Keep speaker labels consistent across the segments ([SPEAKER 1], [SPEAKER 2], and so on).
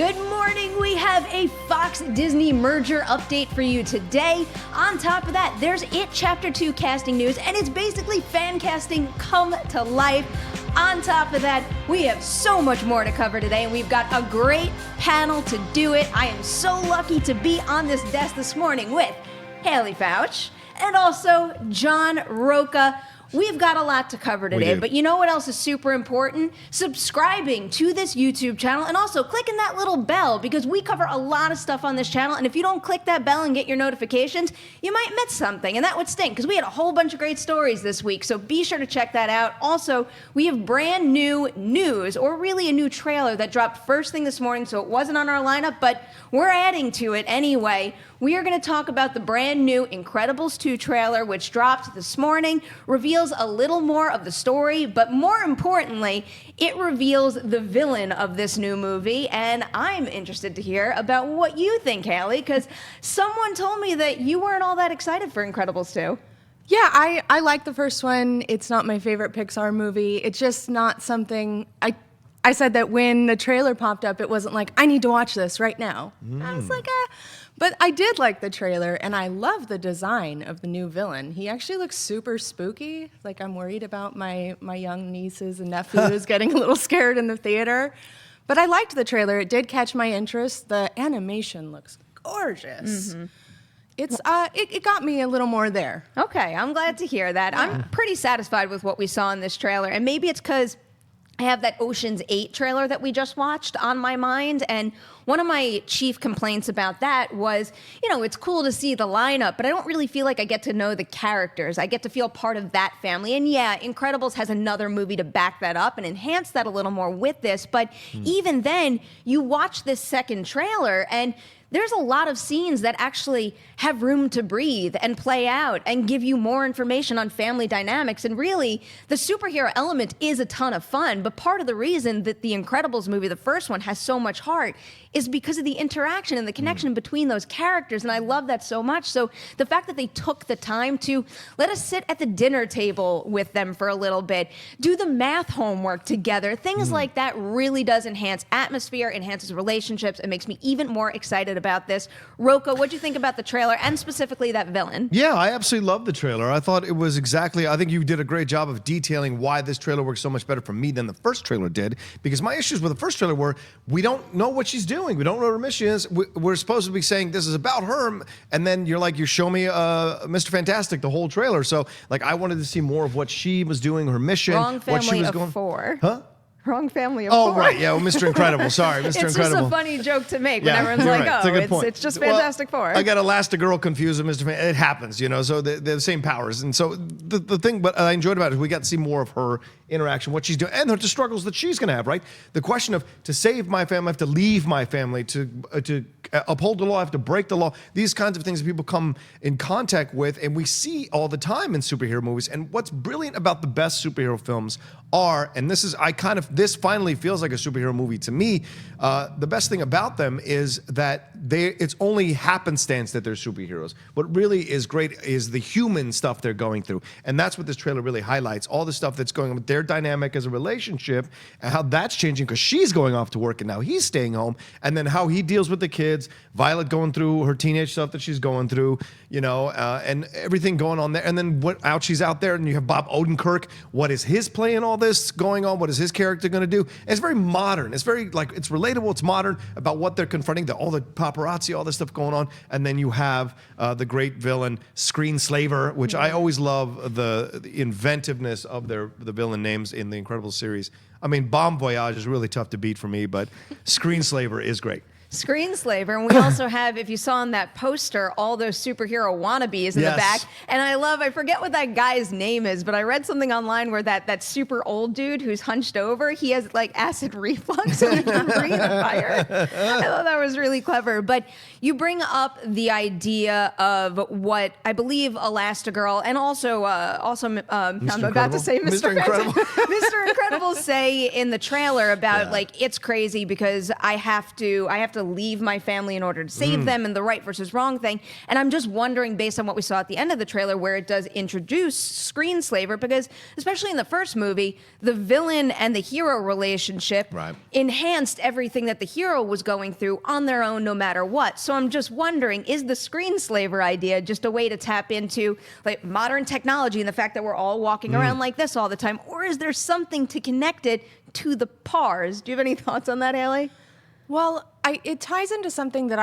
[SPEAKER 1] Good morning. We have a Fox-Disney merger update for you today. On top of that, there's It Chapter 2 casting news, and it's basically fan casting come to life. On top of that, we have so much more to cover today, and we've got a great panel to do it. I am so lucky to be on this desk this morning with Haleigh Foutch and also John Rocha. We've got a lot to cover today, but you know what else is super important? Subscribing to this YouTube channel and also clicking that little bell, because we cover a lot of stuff on this channel, and if you don't click that bell and get your notifications, you might miss something, and that would stink, because we had a whole bunch of great stories this week, so be sure to check that out. Also, we have brand new news, or really a new trailer that dropped first thing this morning, so it wasn't on our lineup, but we're adding to it anyway. We are going to talk about the brand new Incredibles 2 trailer, which dropped this morning, reveals a little more of the story, but more importantly, it reveals the villain of this new movie, and I'm interested to hear about what you think, Haleigh, because someone told me that you weren't all that excited for Incredibles 2.
[SPEAKER 2] Yeah, I like the first one. It's not my favorite Pixar movie. It's just not something... I said that when the trailer popped up, it wasn't like, I need to watch this right now. I was like, But I did like the trailer, and I love the design of the new villain. He actually looks super spooky. Like, I'm worried about my young nieces and nephews getting a little scared in the theater. But I liked the trailer. It did catch my interest. The animation looks gorgeous. Mm-hmm. It got me a little more there.
[SPEAKER 1] Okay, I'm glad to hear that. Yeah. I'm pretty satisfied with what we saw in this trailer, and maybe it's because I have that Ocean's 8 trailer that we just watched on my mind, and one of my chief complaints about that was, it's cool to see the lineup, but I don't really feel like I get to know the characters. I get to feel part of that family, and yeah, Incredibles has another movie to back that up and enhance that a little more with this, but even then, you watch this second trailer, and there's a lot of scenes that actually have room to breathe and play out and give you more information on family dynamics. And really, the superhero element is a ton of fun, but part of the reason that the Incredibles movie, the first one, has so much heart is because of the interaction and the connection between those characters, and I love that so much. So the fact that they took the time to let us sit at the dinner table with them for a little bit, do the math homework together, things like that really does enhance atmosphere, enhances relationships, and makes me even more excited about this. Rocha, what'd you think about the trailer, and specifically that villain?
[SPEAKER 3] Yeah, I absolutely loved the trailer. I thought it was I think you did a great job of detailing why this trailer works so much better for me than the first trailer did, because my issues with the first trailer were, we don't know what she's doing. We don't know what her mission is. We're supposed to be saying this is about her, and then you show me Mr. Fantastic the whole trailer. So, I wanted to see more of what she was doing, her mission,
[SPEAKER 1] Wrong
[SPEAKER 3] what she
[SPEAKER 1] family
[SPEAKER 3] was
[SPEAKER 1] of
[SPEAKER 3] going.
[SPEAKER 1] four.
[SPEAKER 3] Huh?
[SPEAKER 1] Wrong family of four.
[SPEAKER 3] Oh, right, yeah, well, Mr. Incredible, sorry, Mr.
[SPEAKER 1] It's
[SPEAKER 3] Incredible.
[SPEAKER 1] just a funny joke to make when
[SPEAKER 3] Yeah,
[SPEAKER 1] everyone's
[SPEAKER 3] you're
[SPEAKER 1] like,
[SPEAKER 3] right. It's a good point.
[SPEAKER 1] It's just Fantastic Four.
[SPEAKER 3] I got Elastigirl confused with Mr. It happens, so they're the same powers. And so the thing but I enjoyed about it is we got to see more of her interaction, what she's doing, and the struggles that she's going to have, right? The question of, to save my family, I have to leave my family, to uphold the law, I have to break the law. These kinds of things that people come in contact with, and we see all the time in superhero movies. And what's brilliant about the best superhero films are, and this finally feels like a superhero movie to me, the best thing about them is that it's only happenstance that they're superheroes. What really is great is the human stuff they're going through. And that's what this trailer really highlights, all the stuff that's going on with their dynamic as a relationship, and how that's changing because she's going off to work and now he's staying home, and then how he deals with the kids, Violet going through her teenage stuff that she's going through, and everything going on there. And then she's out there, and you have Bob Odenkirk. What is his play in all this going on? What is his character going to do? And it's very modern. It's very, it's relatable. It's modern about what they're confronting, all the paparazzi, all this stuff going on. And then you have the great villain, Screenslaver, which I always love the inventiveness of the villain names in the Incredibles series. I mean, Bon Voyage is really tough to beat for me, but Screenslaver is great.
[SPEAKER 1] Screenslaver, and we also have, if you saw on that poster, all those superhero wannabes in the back. And I forget what that guy's name is, but I read something online where that super old dude who's hunched over, he has acid reflux, so he can breathe fire. I thought that was really clever. But you bring up the idea of what I believe Elastigirl and also I'm about to say Mr. Incredible. Mr. Incredible say in the trailer about it's crazy because I have to to leave my family in order to save them, and the right versus wrong thing. And I'm just wondering, based on what we saw at the end of the trailer, where it does introduce screenslaver, because especially in the first movie, the villain and the hero relationship enhanced everything that the hero was going through on their own, no matter what. So I'm just wondering, is the screenslaver idea just a way to tap into like modern technology and the fact that we're all walking around like this all the time, or is there something to connect it to the pars? Do you have any thoughts on that, Haleigh?
[SPEAKER 2] Well, it ties into something that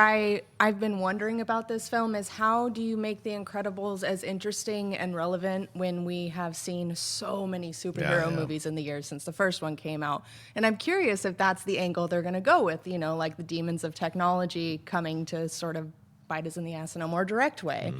[SPEAKER 2] I've been wondering about this film, is how do you make The Incredibles as interesting and relevant when we have seen so many superhero movies in the years since the first one came out? And I'm curious if that's the angle they're going to go with, you know, like the demons of technology coming to sort of bite us in the ass in a more direct way.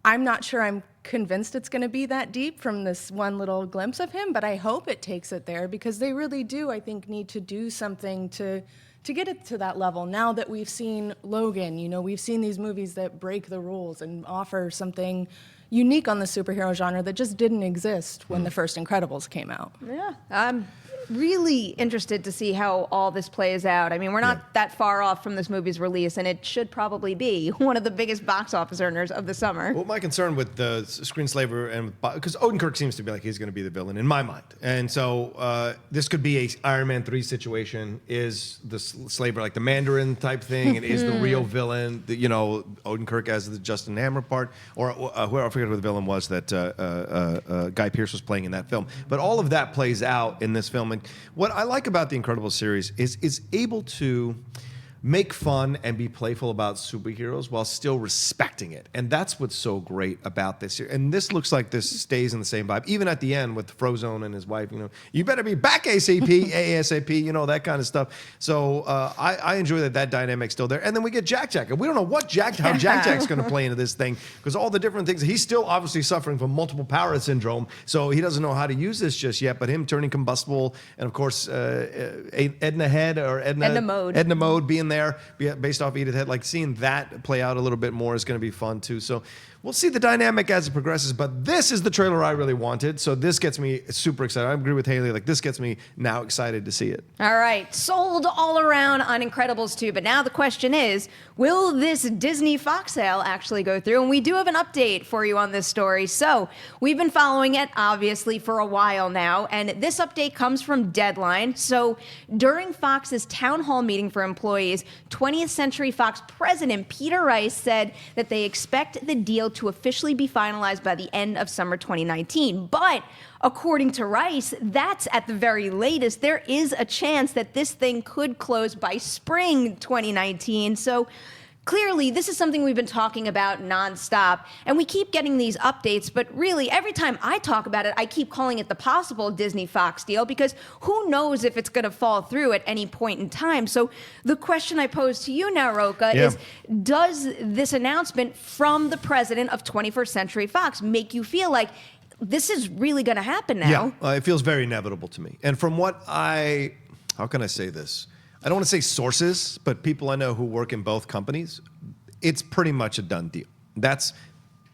[SPEAKER 2] I'm not sure I'm convinced it's going to be that deep from this one little glimpse of him, but I hope it takes it there, because they really do, I think, need to do something to get it to that level. Now that we've seen Logan, you know, we've seen these movies that break the rules and offer something unique on the superhero genre that just didn't exist when the first Incredibles came out.
[SPEAKER 1] Yeah, I'm really interested to see how all this plays out. I mean, we're not that far off from this movie's release, and it should probably be one of the biggest box office earners of the summer.
[SPEAKER 3] Well, my concern with the screenslaver, and because Odenkirk seems to be like he's going to be the villain in my mind, and so this could be a Iron Man 3 situation. Is the slaver like the Mandarin type thing, and is the real villain, you know, Odenkirk as the Justin Hammer part, or whoever, I forget who the villain was that Guy Pearce was playing in that film. But all of that plays out in this film. And what I like about the Incredibles series is able to make fun and be playful about superheroes while still respecting it. And that's what's so great about this. And this looks like this stays in the same vibe. Even at the end with Frozone and his wife, you know, you better be back ASAP, you know, that kind of stuff. So I enjoy that dynamic's still there. And then we get Jack Jack. And we don't know how Jack Jack's going to play into this thing, because all the different things, he's still obviously suffering from multiple power syndrome. So he doesn't know how to use this just yet, but him turning combustible, and of course, Edna Mode being there based off Edith Head, like seeing that play out a little bit more is going to be fun too. So we'll see the dynamic as it progresses, but this is the trailer I really wanted. So this gets me super excited. I agree with Haleigh. Like, this gets me now excited to see it.
[SPEAKER 1] All right. Sold all around on Incredibles 2. But now the question is, will this Disney Fox sale actually go through? And we do have an update for you on this story. So we've been following it, obviously, for a while now. And this update comes from Deadline. So during Fox's town hall meeting for employees, 20th Century Fox president Peter Rice said that they expect the deal to officially be finalized by the end of summer 2019. But according to Rice, that's at the very latest. There is a chance that this thing could close by spring 2019. So clearly, this is something we've been talking about nonstop, and we keep getting these updates, but really, every time I talk about it, I keep calling it the possible Disney-Fox deal, because who knows if it's going to fall through at any point in time. So the question I pose to you now, Rocha, is, does this announcement from the president of 21st Century Fox make you feel like this is really going to happen now?
[SPEAKER 3] Yeah, it feels very inevitable to me. And from what how can I say this? I don't want to say sources, but people I know who work in both companies, it's pretty much a done deal.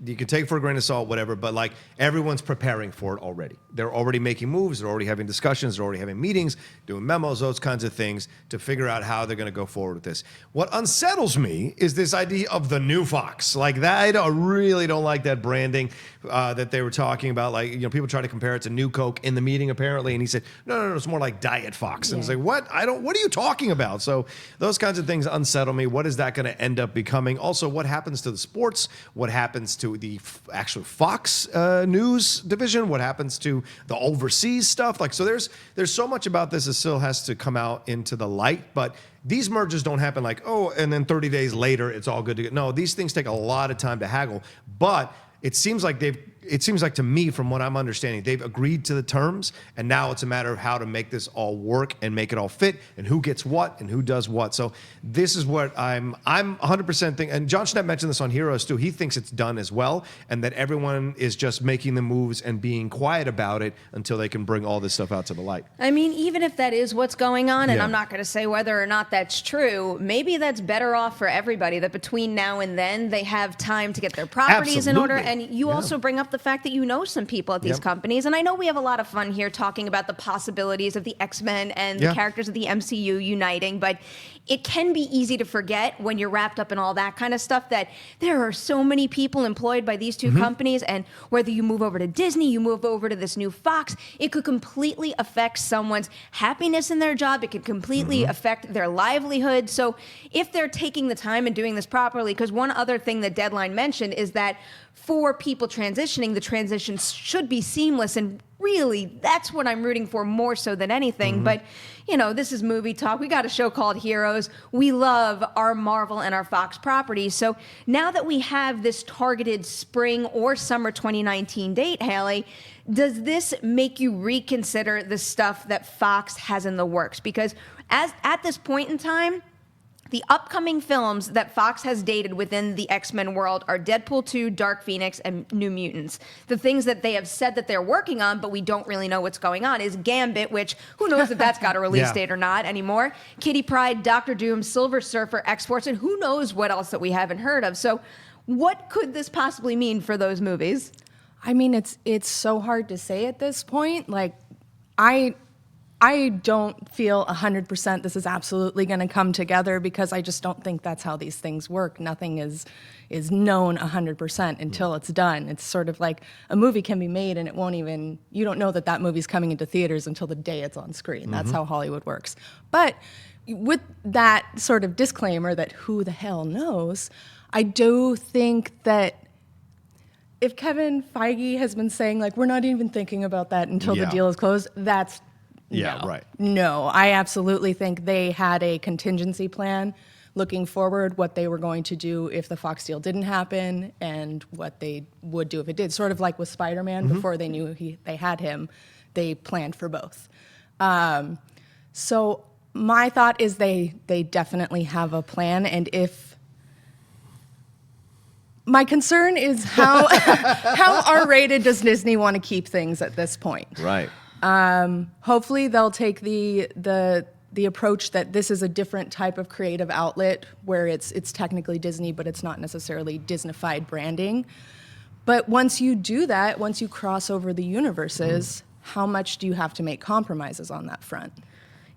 [SPEAKER 3] You can take it for a grain of salt, whatever, but like everyone's preparing for it already. They're already making moves, they're already having discussions, they're already having meetings, doing memos, those kinds of things to figure out how they're going to go forward with this. What unsettles me is this idea of the new Fox. Like that, I really don't like that branding that they were talking about. Like, you know, people try to compare it to New Coke in the meeting apparently, and he said, no, it's more like Diet Fox. And it's like, what are you talking about? So those kinds of things unsettle me. What is that going to end up becoming? Also, what happens to the sports? What happens to the actual Fox news division? What happens to the overseas stuff? Like, so there's so much about this that still has to come out into the light, but these mergers don't happen like, and then 30 days later, it's all good to go. No, these things take a lot of time to haggle, but it seems like to me, from what I'm understanding, they've agreed to the terms, and now it's a matter of how to make this all work and make it all fit, and who gets what and who does what. So this is what I'm 100% thinking. And John Schnepp mentioned this on Heroes too. He thinks it's done as well, and that everyone is just making the moves and being quiet about it until they can bring all this stuff out to the light.
[SPEAKER 1] I mean, even if that is what's going on, and I'm not going to say whether or not that's true, maybe that's better off for everybody, that between now and then they have time to get their properties in order. And you also bring up the fact that you know some people at these companies. And I know we have a lot of fun here talking about the possibilities of the X-Men and the characters of the MCU uniting, but it can be easy to forget when you're wrapped up in all that kind of stuff that there are so many people employed by these two companies, and whether you move over to Disney, you move over to this new Fox, it could completely affect someone's happiness in their job. It could completely affect their livelihood. So if they're taking the time and doing this properly, because one other thing that Deadline mentioned is that for people transitioning, the transition should be seamless, and really, that's what I'm rooting for more so than anything. But, you know, this is movie talk. We got a show called Heroes. We love our Marvel and our Fox properties. So now that we have this targeted spring or summer 2019 date, Haleigh, does this make you reconsider the stuff that Fox has in the works? Because at this point in time, the upcoming films that Fox has dated within the X-Men world are Deadpool 2, Dark Phoenix, and New Mutants. The things that they have said that they're working on, but we don't really know what's going on, is Gambit, which who knows if that's got a release date or not anymore, Kitty Pryde, Doctor Doom, Silver Surfer, X-Force, and who knows what else that we haven't heard of. So what could this possibly mean for those movies?
[SPEAKER 2] I mean, it's so hard to say at this point. Like, I don't feel 100% this is absolutely going to come together, because I just don't think that's how these things work. Nothing is known 100% until it's done. It's sort of like a movie can be made and you don't know that movie's coming into theaters until the day it's on screen. That's how Hollywood works. But with that sort of disclaimer that who the hell knows, I do think that if Kevin Feige has been saying, like, we're not even thinking about that until the deal is closed, that's no, I absolutely think they had a contingency plan looking forward, what they were going to do if the Fox deal didn't happen and what they would do if it did. Sort of like with Spider-Man, before they knew they had him, they planned for both. So my thought is they definitely have a plan, and my concern is how R-rated does Disney want to keep things at this point?
[SPEAKER 3] Right.
[SPEAKER 2] Hopefully they'll take the approach that this is a different type of creative outlet where it's technically Disney, but it's not necessarily Disney-fied branding. But once you do that, once you cross over the universes, how much do you have to make compromises on that front?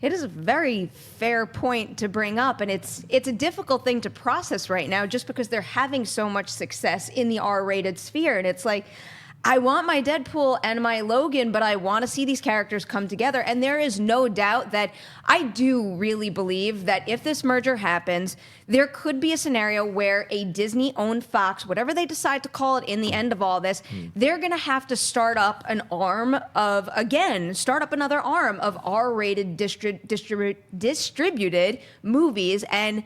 [SPEAKER 1] It is a very fair point to bring up, and it's a difficult thing to process right now just because they're having so much success in the R-rated sphere. And it's like, I want my Deadpool and my Logan, but I want to see these characters come together. And there is no doubt that I do really believe that if this merger happens, there could be a scenario where a Disney-owned Fox, whatever they decide to call it in the end of all this, they're going to have to start up another arm of R-rated distributed movies. And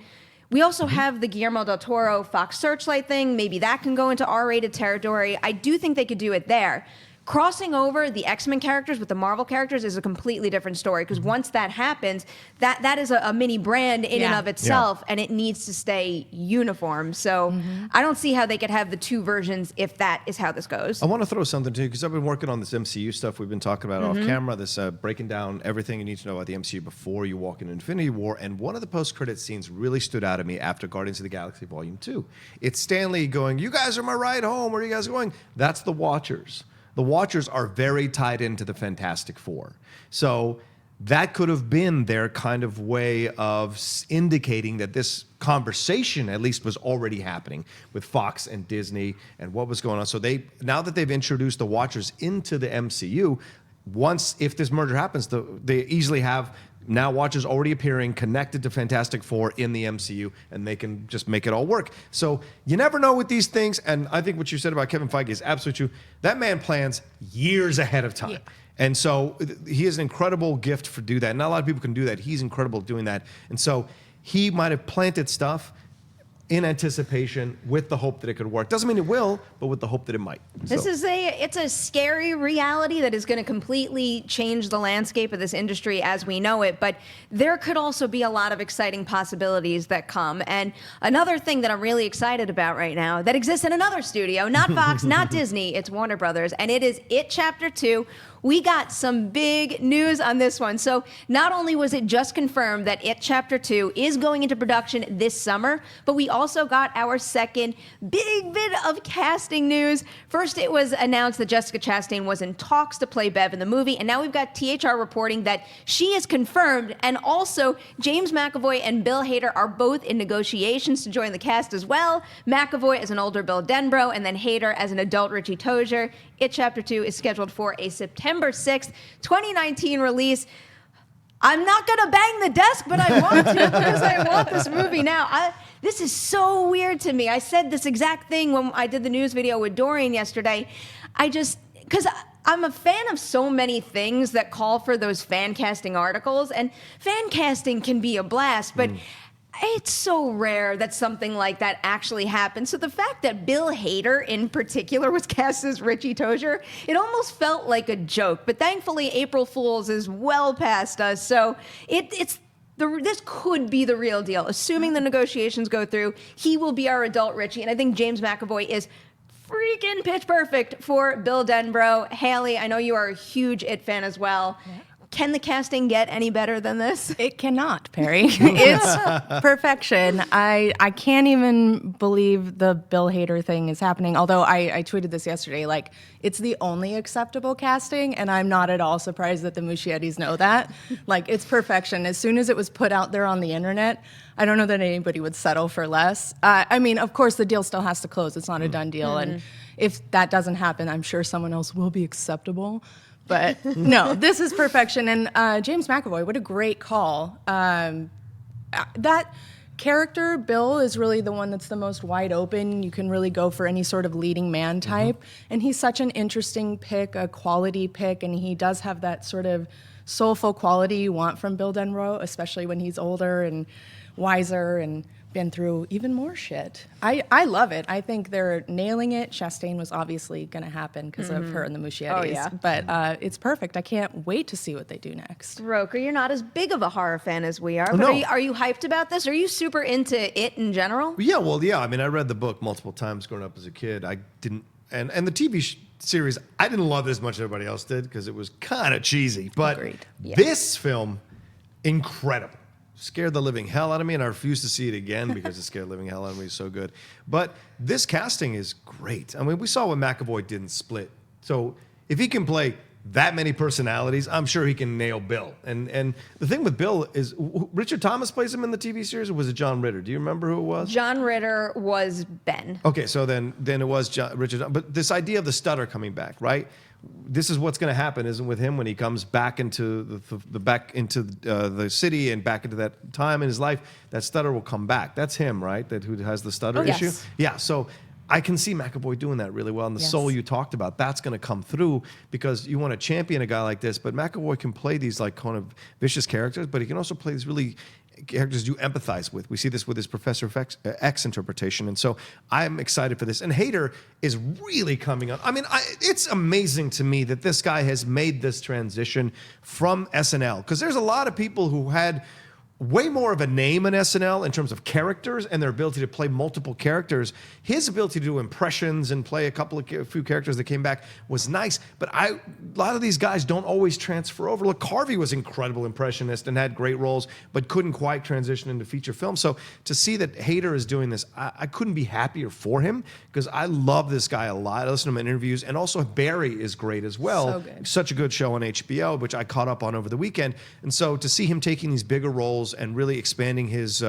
[SPEAKER 1] we also have the Guillermo del Toro Fox Searchlight thing. Maybe that can go into R-rated territory. I do think they could do it there. Crossing over the X-Men characters with the Marvel characters is a completely different story, because once that happens, that is a mini brand in and of itself, and it needs to stay uniform. So I don't see how they could have the two versions if that is how this goes.
[SPEAKER 3] I want to throw something too, because I've been working on this MCU stuff we've been talking about off camera, this breaking down everything you need to know about the MCU before you walk into Infinity War. And one of the post-credit scenes really stood out to me after Guardians of the Galaxy Volume 2. It's Stan Lee going, "You guys are my ride home. Where are you guys going?" That's the Watchers. The Watchers are very tied into the Fantastic Four. So that could have been their kind of way of indicating that this conversation at least was already happening with Fox and Disney and what was going on. So now that they've introduced the Watchers into the MCU, if this merger happens, they easily have now Watchers already appearing connected to Fantastic Four in the MCU, and they can just make it all work. So you never know with these things, and I think what you said about Kevin Feige is absolutely true. That man plans years ahead of time. Yeah. And so he has an incredible gift for do that. Not a lot of people can do that. He's incredible at doing that. And so he might have planted stuff in anticipation with the hope that it could work. Doesn't mean it will, but with the hope that it might.
[SPEAKER 1] It's a scary reality that is going to completely change the landscape of this industry as we know it, but there could also be a lot of exciting possibilities that come. And another thing that I'm really excited about right now that exists in another studio, not Fox, not Disney, it's Warner Brothers, and it is It Chapter 2. we got some big news on this one. So not only was it just confirmed that It Chapter 2 is going into production this summer, but we also got our second big bit of casting news. First, it was announced that Jessica Chastain was in talks to play Bev in the movie, and now we've got THR reporting that she is confirmed, and also James McAvoy and Bill Hader are both in negotiations to join the cast as well. McAvoy as an older Bill Denbrough, and then Hader as an adult Richie Tozier. It Chapter 2 is scheduled for a September 6th, 2019 release. I'm not going to bang the desk, but I want to because I want this movie now. This is so weird to me. I said this exact thing when I did the news video with Dorian yesterday. Because I'm a fan of so many things that call for those fan casting articles, and fan casting can be a blast, but it's so rare that something like that actually happens. So the fact that Bill Hader in particular was cast as Richie Tozier, it almost felt like a joke. But thankfully, April Fool's is well past us. So this could be the real deal. Assuming the negotiations go through, he will be our adult Richie. And I think James McAvoy is freaking pitch perfect for Bill Denbrough. Haleigh, I know you are a huge It fan as well. Yeah. Can the casting get any better than this?
[SPEAKER 2] It cannot, Perry. It's perfection. I can't even believe the Bill Hader thing is happening. Although I tweeted this yesterday, like, it's the only acceptable casting, and I'm not at all surprised that the Muschiettis know that. Like, it's perfection. As soon as it was put out there on the internet, I don't know that anybody would settle for less. I mean, of course, the deal still has to close. It's not a done deal. And if that doesn't happen, I'm sure someone else will be acceptable. But no, this is perfection. And James McAvoy, what a great call. That character, Bill, is really the one that's the most wide open. You can really go for any sort of leading man type. And he's such an interesting pick, a quality pick, and he does have that sort of soulful quality you want from Bill Denbrough, especially when he's older and wiser and been through even more shit. I love it. I think they're nailing it. Chastain was obviously going to happen because of her and the Muschiettis.
[SPEAKER 1] Oh, yeah.
[SPEAKER 2] But it's perfect. I can't wait to see what they do next.
[SPEAKER 1] Roker, you're not as big of a horror fan as we are.
[SPEAKER 3] Oh,
[SPEAKER 1] but
[SPEAKER 3] no.
[SPEAKER 1] are you hyped about this? Are you super into It in general?
[SPEAKER 3] Yeah, well, yeah. I mean, I read the book multiple times growing up as a kid. I didn't, and the TV series, I didn't love it as much as everybody else did because it was kind of cheesy. But
[SPEAKER 2] Agreed.
[SPEAKER 1] Yeah.
[SPEAKER 3] This film, incredible. Scared the living hell out of me, and I refuse to see it again because it scared the living hell out of me. It's so good. But this casting is great. I mean, we saw what McAvoy did in Split. So if he can play that many personalities, I'm sure he can nail Bill. And the thing with Bill is, Richard Thomas plays him in the TV series, or was it John Ritter? Do you remember who it was?
[SPEAKER 1] John Ritter was Ben.
[SPEAKER 3] Okay, so then it was Richard. But this idea of the stutter coming back, right? This is what's going to happen, isn't with him when he comes back into the city and back into that time in his life. That stutter will come back. That's him, right? Who has the stutter issue?
[SPEAKER 1] Yes.
[SPEAKER 3] Yeah. So I can see McAvoy doing that really well, and the soul you talked about, that's going to come through because you want to champion a guy like this. But McAvoy can play these like kind of vicious characters, but he can also play these really characters you empathize with. We see this with his Professor X interpretation, and so I'm excited for this. And Hader is really coming up. I mean, it's amazing to me that this guy has made this transition from SNL, because there's a lot of people who had way more of a name in SNL in terms of characters and their ability to play multiple characters. His ability to do impressions and play a few characters that came back was nice, but a lot of these guys don't always transfer over. Look, Harvey was an incredible impressionist and had great roles, but couldn't quite transition into feature film. So to see that Hader is doing this, I couldn't be happier for him, because I love this guy a lot. I listen to him in interviews, and also Barry is great as well.
[SPEAKER 2] So good.
[SPEAKER 3] Such a good show on HBO, which I caught up on over the weekend. And so to see him taking these bigger roles and really expanding his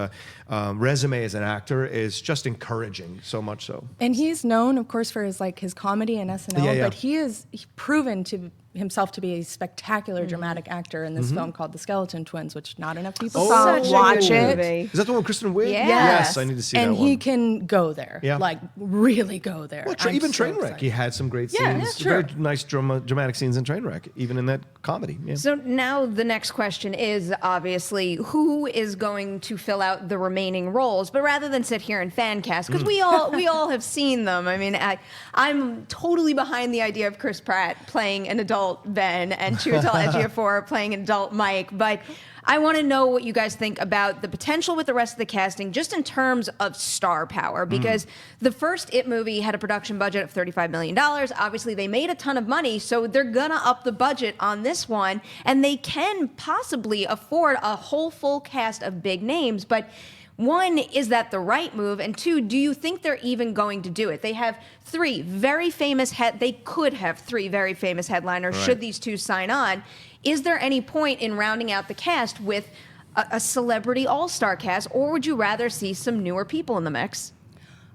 [SPEAKER 3] resume as an actor is just encouraging, so much so.
[SPEAKER 2] And he's known, of course, for his comedy in SNL, but he's proven to himself to be a spectacular dramatic actor in this film called The Skeleton Twins, which not enough people saw.
[SPEAKER 1] Such a
[SPEAKER 2] Watch
[SPEAKER 1] good
[SPEAKER 2] it.
[SPEAKER 1] movie.
[SPEAKER 3] Is that the one with Kristen Wiig?
[SPEAKER 1] Yeah.
[SPEAKER 3] Yes, I need to see that
[SPEAKER 2] And
[SPEAKER 3] one.
[SPEAKER 2] he can go there, like really go there.
[SPEAKER 3] Well,
[SPEAKER 2] I'm
[SPEAKER 3] even
[SPEAKER 2] so
[SPEAKER 3] Trainwreck,
[SPEAKER 2] excited.
[SPEAKER 3] he had some great scenes.
[SPEAKER 2] Yeah, sure.
[SPEAKER 3] Very nice dramatic scenes in Trainwreck, even in that comedy. Yeah.
[SPEAKER 1] So now the next question is obviously who is going to fill out the remaining roles. But rather than sit here and fan cast, because we all have seen them. I mean, I'm totally behind the idea of Chris Pratt playing an adult adult Ben and Chiwetel Ejiofor playing adult Mike. But I want to know what you guys think about the potential with the rest of the casting, just in terms of star power, because the first It movie had a production budget of $35 million. Obviously, they made a ton of money, so they're going to up the budget on this one, and they can possibly afford a whole full cast of big names. But one, is that the right move? And two, do you think they're even going to do it? They have they could have three very famous headliners should these two sign on. Is there any point in rounding out the cast with a celebrity all-star cast, or would you rather see some newer people in the mix?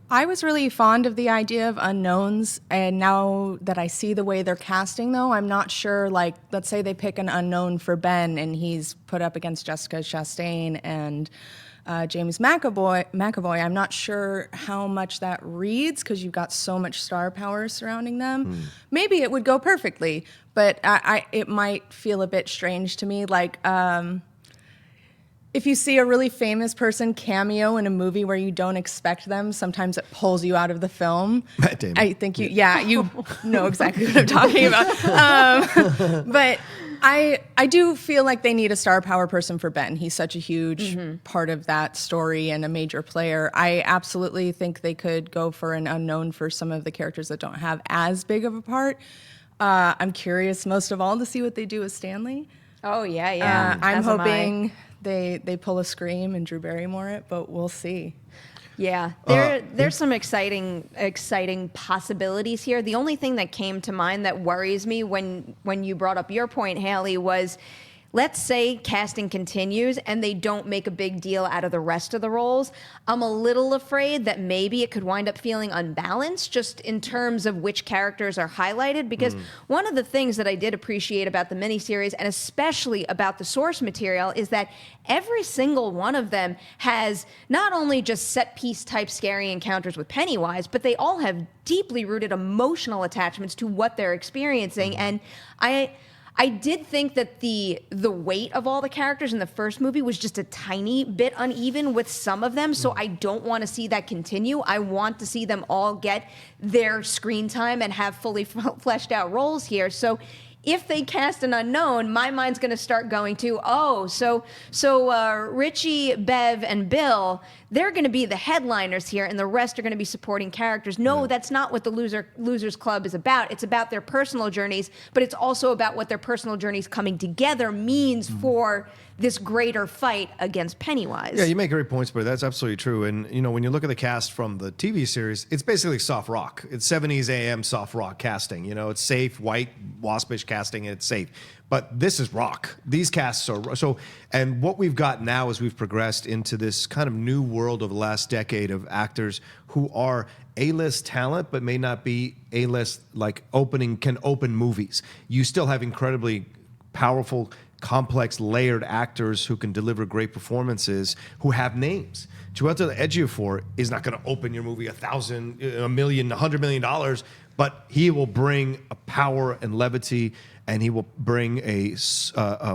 [SPEAKER 2] I was really fond of the idea of unknowns, and now that I see the way they're casting, though, I'm not sure, like, let's say they pick an unknown for Ben, and he's put up against Jessica Chastain and James McAvoy. I'm not sure how much that reads, because you've got so much star power surrounding them. Maybe it would go perfectly, but it might feel a bit strange to me. Like, if you see a really famous person cameo in a movie where you don't expect them, sometimes it pulls you out of the film.
[SPEAKER 3] Matt Damon.
[SPEAKER 2] I think you know exactly what I'm talking about. But I do feel like they need a star power person for Ben. He's such a huge part of that story and a major player. I absolutely think they could go for an unknown for some of the characters that don't have as big of a part. I'm curious most of all to see what they do with Stanley.
[SPEAKER 1] Oh, yeah.
[SPEAKER 2] I'm hoping they pull a Scream and Drew Barrymore it, but we'll see.
[SPEAKER 1] Yeah, there's some exciting possibilities here. The only thing that came to mind that worries me when you brought up your point, Haleigh, was, let's say casting continues and they don't make a big deal out of the rest of the roles. I'm a little afraid that maybe it could wind up feeling unbalanced just in terms of which characters are highlighted, because one of the things that I did appreciate about the miniseries, and especially about the source material, is that every single one of them has not only just set piece type scary encounters with Pennywise, but they all have deeply rooted emotional attachments to what they're experiencing. And I did think that the weight of all the characters in the first movie was just a tiny bit uneven with some of them, so I don't want to see that continue. I want to see them all get their screen time and have fully fleshed out roles here. So if they cast an unknown, my mind's going to start going to, Richie, Bev, and Bill, they're going to be the headliners here, and the rest are going to be supporting characters. No, that's not what the Losers Club is about. It's about their personal journeys, but it's also about what their personal journeys coming together means for this greater fight against Pennywise.
[SPEAKER 3] Yeah, you make great points, but that's absolutely true. And, when you look at the cast from the TV series, it's basically soft rock. It's 70s AM soft rock casting. It's safe, white, waspish casting, and it's safe. But this is rock. These casts are so. And what we've got now is we've progressed into this kind of new world of the last decade of actors who are A-list talent, but may not be A-list, can open movies. You still have incredibly powerful, complex, layered actors who can deliver great performances, who have names. Chiwetel Ejiofor is not going to open your movie $1,000, $1 million, $100 million, but he will bring a power and levity, and he will bring a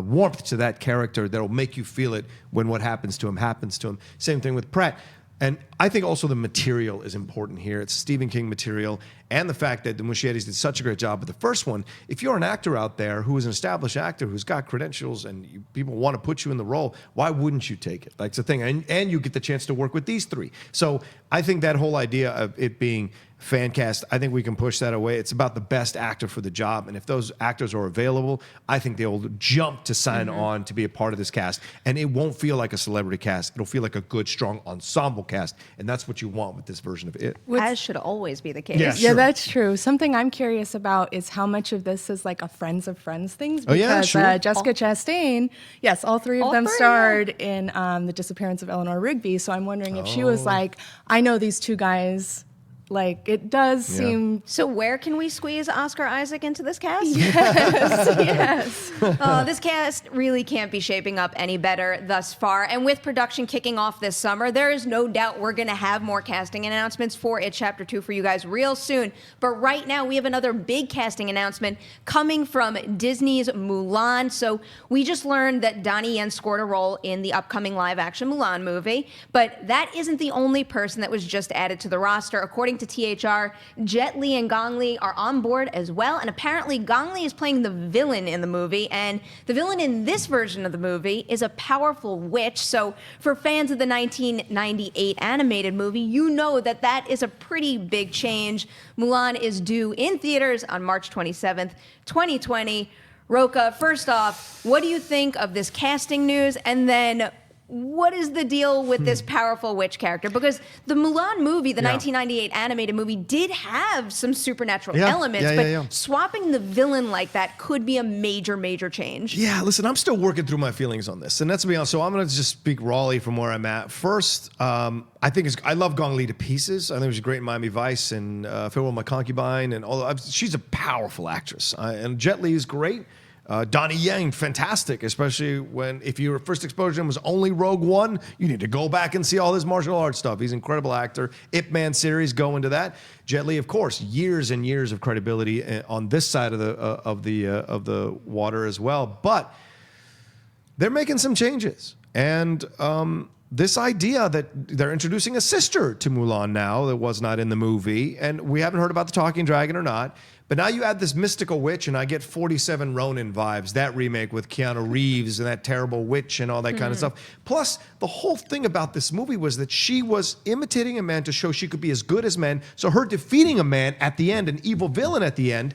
[SPEAKER 3] warmth to that character that will make you feel it when what happens to him. Same thing with Pratt. And I think also the material is important here. It's Stephen King material, and the fact that the Muschiettis did such a great job with the first one. If you're an actor out there who is an established actor who's got credentials and people want to put you in the role, why wouldn't you take it? That's the thing. And you get the chance to work with these three. So I think that whole idea of it being fan cast, I think we can push that away. It's about the best actor for the job. And if those actors are available, I think they will jump to sign on to be a part of this cast. And it won't feel like a celebrity cast. It'll feel like a good, strong ensemble cast. And that's what you want with this version of it.
[SPEAKER 1] As should always be the case.
[SPEAKER 3] Yeah,
[SPEAKER 2] Yeah,
[SPEAKER 3] sure.
[SPEAKER 2] that's true. Something I'm curious about is how much of this is like a Friends of Friends thing. Because Jessica Chastain, yes, all three of them starred in The Disappearance of Eleanor Rigby. So I'm wondering if she was like, I know these two guys. Like, it does seem...
[SPEAKER 1] So where can we squeeze Oscar Isaac into this cast?
[SPEAKER 2] Yes.
[SPEAKER 1] This cast really can't be shaping up any better thus far. And with production kicking off this summer, there is no doubt we're going to have more casting announcements for It Chapter 2 for you guys real soon. But right now, we have another big casting announcement coming from Disney's Mulan. So we just learned that Donnie Yen scored a role in the upcoming live-action Mulan movie. But that isn't the only person that was just added to the roster. According to THR, Jet Li and Gong Li are on board as well, and apparently Gong Li is playing the villain in the movie, and the villain in this version of the movie is a powerful witch. So for fans of the 1998 animated movie, you know that that is a pretty big change. Mulan is due in theaters on March 27th, 2020. Rocha, first off, what do you think of this casting news? And then what is the deal with this powerful witch character? Because the Mulan movie, the 1998 animated movie, did have some supernatural elements, but swapping the villain like that could be a major, major change.
[SPEAKER 3] Yeah, listen, I'm still working through my feelings on this. And let's be honest, so I'm going to just speak rawly from where I'm at. First, I love Gong Li to pieces. I think it was a great in Miami Vice and Farewell My Concubine. And all. She's a powerful actress. And Jet Li is great. Donnie Yen, fantastic, especially if your first exposure to him was only Rogue One, you need to go back and see all his martial arts stuff. He's an incredible actor. Ip Man series, go into that. Jet Li, of course, years and years of credibility on this side of the water as well. But they're making some changes, and this idea that they're introducing a sister to Mulan now that was not in the movie, and we haven't heard about the talking dragon or not. But now you add this mystical witch, and I get 47 Ronin vibes, that remake with Keanu Reeves and that terrible witch and all that kind of stuff. Plus, the whole thing about this movie was that she was imitating a man to show she could be as good as men. So her defeating a man at the end, an evil villain at the end,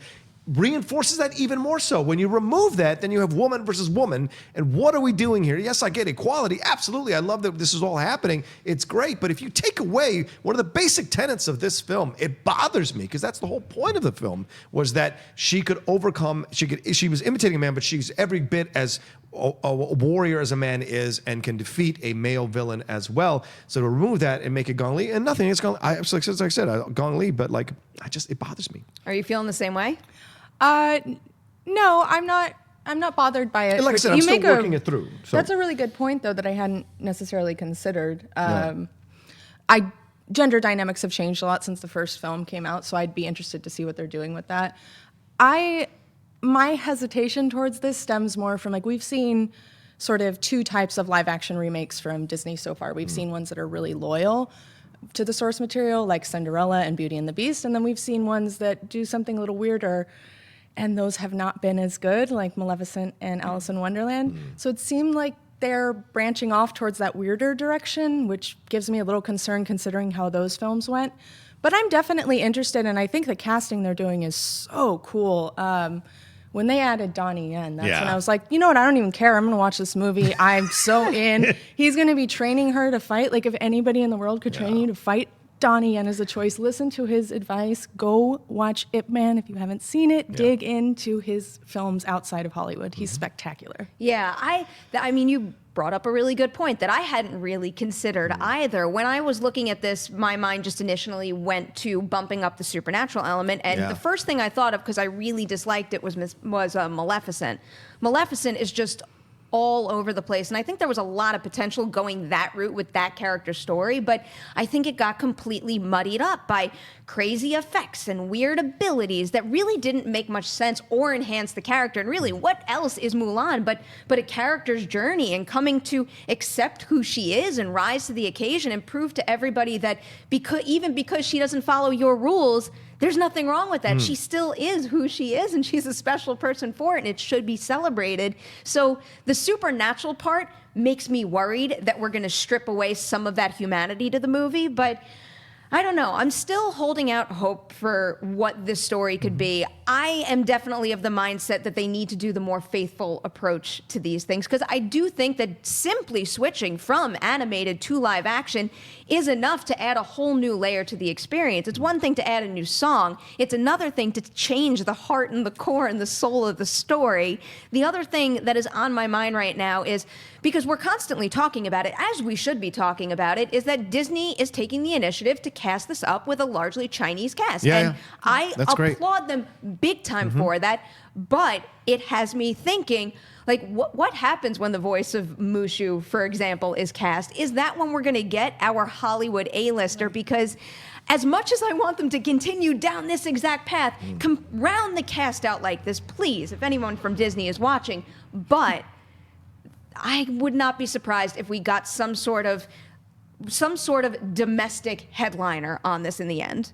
[SPEAKER 3] reinforces that even more so. When you remove that, then you have woman versus woman. And what are we doing here? Yes, I get equality. Absolutely. I love that this is all happening. It's great. But if you take away one of the basic tenets of this film, it bothers me, because that's the whole point of the film, was that she could overcome, she was imitating a man, but she's every bit as a warrior as a man is, and can defeat a male villain as well. So to remove that and make it Gong Li, and nothing, it's Gong Li. Like I said, Gong Li, but it bothers me.
[SPEAKER 1] Are you feeling the same way?
[SPEAKER 2] No, I'm not bothered by it.
[SPEAKER 3] Like I said, I'm still working it through. So.
[SPEAKER 2] That's a really good point, though, that I hadn't necessarily considered. Gender dynamics have changed a lot since the first film came out, so I'd be interested to see what they're doing with that. My hesitation towards this stems more from, we've seen sort of two types of live action remakes from Disney so far. We've seen ones that are really loyal to the source material, like Cinderella and Beauty and the Beast, and then we've seen ones that do something a little weirder, and those have not been as good, like Maleficent and Alice in Wonderland. So it seemed like they're branching off towards that weirder direction, which gives me a little concern considering how those films went. But I'm definitely interested, and I think the casting they're doing is so cool. When they added Donnie Yen, that's when I was like, you know what, I don't even care. I'm going to watch this movie. I'm so in. He's going to be training her to fight. Like, if anybody in the world could train you to fight, Donnie Yen is a choice. Listen to his advice. Go watch Ip Man if you haven't seen it. Dig into his films outside of Hollywood. He's spectacular.
[SPEAKER 1] Yeah, I mean, you brought up a really good point that I hadn't really considered either. When I was looking at this, my mind just initially went to bumping up the supernatural element, and the first thing I thought of, because I really disliked it, was Maleficent. Maleficent is just all over the place, and I think there was a lot of potential going that route with that character's story, but I think it got completely muddied up by crazy effects and weird abilities that really didn't make much sense or enhance the character. And really, what else is Mulan but a character's journey and coming to accept who she is and rise to the occasion and prove to everybody that even because she doesn't follow your rules, there's nothing wrong with that. She still is who she is, and she's a special person for it, and it should be celebrated. So the supernatural part makes me worried that we're going to strip away some of that humanity to the movie, but I don't know. I'm still holding out hope for what this story could be. I am definitely of the mindset that they need to do the more faithful approach to these things, because I do think that simply switching from animated to live action is enough to add a whole new layer to the experience. It's one thing to add a new song. It's another thing to change the heart and the core and the soul of the story. The other thing that is on my mind right now is, because we're constantly talking about it, as we should be talking about it, is that Disney is taking the initiative to cast this up with a largely Chinese cast. I applaud them big time for that, but it has me thinking, like, what happens when the voice of Mushu, for example, is cast? Is that when we're going to get our Hollywood A-lister? Because as much as I want them to continue down this exact path, round the cast out like this, please, if anyone from Disney is watching. But I would not be surprised if we got some sort of some sort of domestic headliner on this in the end.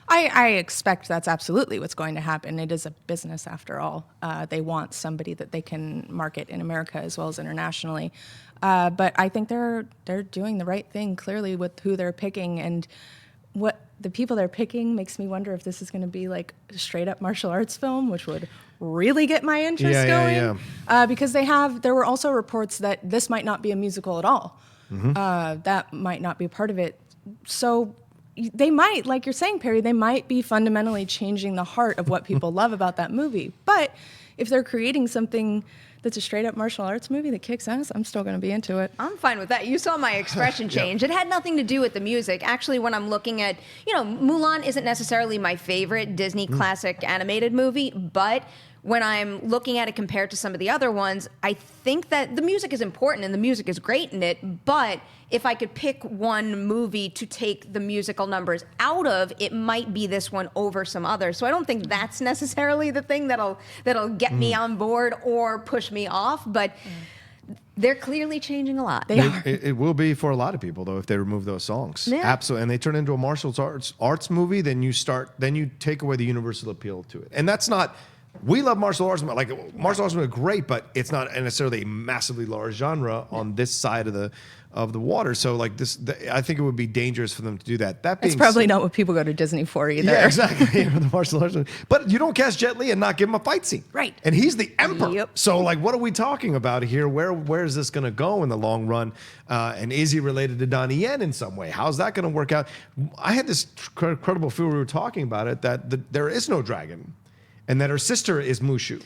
[SPEAKER 2] I expect that's absolutely what's going to happen. It is a business after all. They want somebody that they can market in America as well as internationally. But I think they're doing the right thing clearly with who they're picking, and what the people they're picking makes me wonder if this is going to be like a straight up martial arts film, which would really get my interest going. Because there were also reports that this might not be a musical at all. That might not be part of it. So they might, like you're saying, Perri, they might be fundamentally changing the heart of what people love about that movie. But if they're creating something that's a straight up martial arts movie that kicks ass, I'm still going to be into it.
[SPEAKER 1] I'm fine with that. You saw my expression change. It had nothing to do with the music. Actually, when I'm looking at, Mulan isn't necessarily my favorite Disney classic animated movie, but when I'm looking at it compared to some of the other ones, I think that the music is important and the music is great in it, but if I could pick one movie to take the musical numbers out of, it might be this one over some others. So I don't think that's necessarily the thing that'll get me on board or push me off, but they're clearly changing a lot.
[SPEAKER 2] They are.
[SPEAKER 3] It will be for a lot of people though if they remove those songs.
[SPEAKER 1] Yeah.
[SPEAKER 3] Absolutely, and they turn into a martial arts movie. Then you take away the universal appeal to it, and that's not. We love martial arts. Like martial arts are great, but it's not necessarily a massively large genre on this side of the water. So like this, I think it would be dangerous for them to do that. That being
[SPEAKER 2] It's probably not what people go to Disney for either.
[SPEAKER 3] Yeah, exactly. The martial arts. But you don't cast Jet Li and not give him a fight scene.
[SPEAKER 1] Right.
[SPEAKER 3] And he's the emperor.
[SPEAKER 1] Yep.
[SPEAKER 3] So like, what are we talking about here? Where is this going to go in the long run? And is he related to Donnie Yen in some way? How's that going to work out? I had this incredible feel we were talking about it, that there is no dragon. And that her sister is Mushu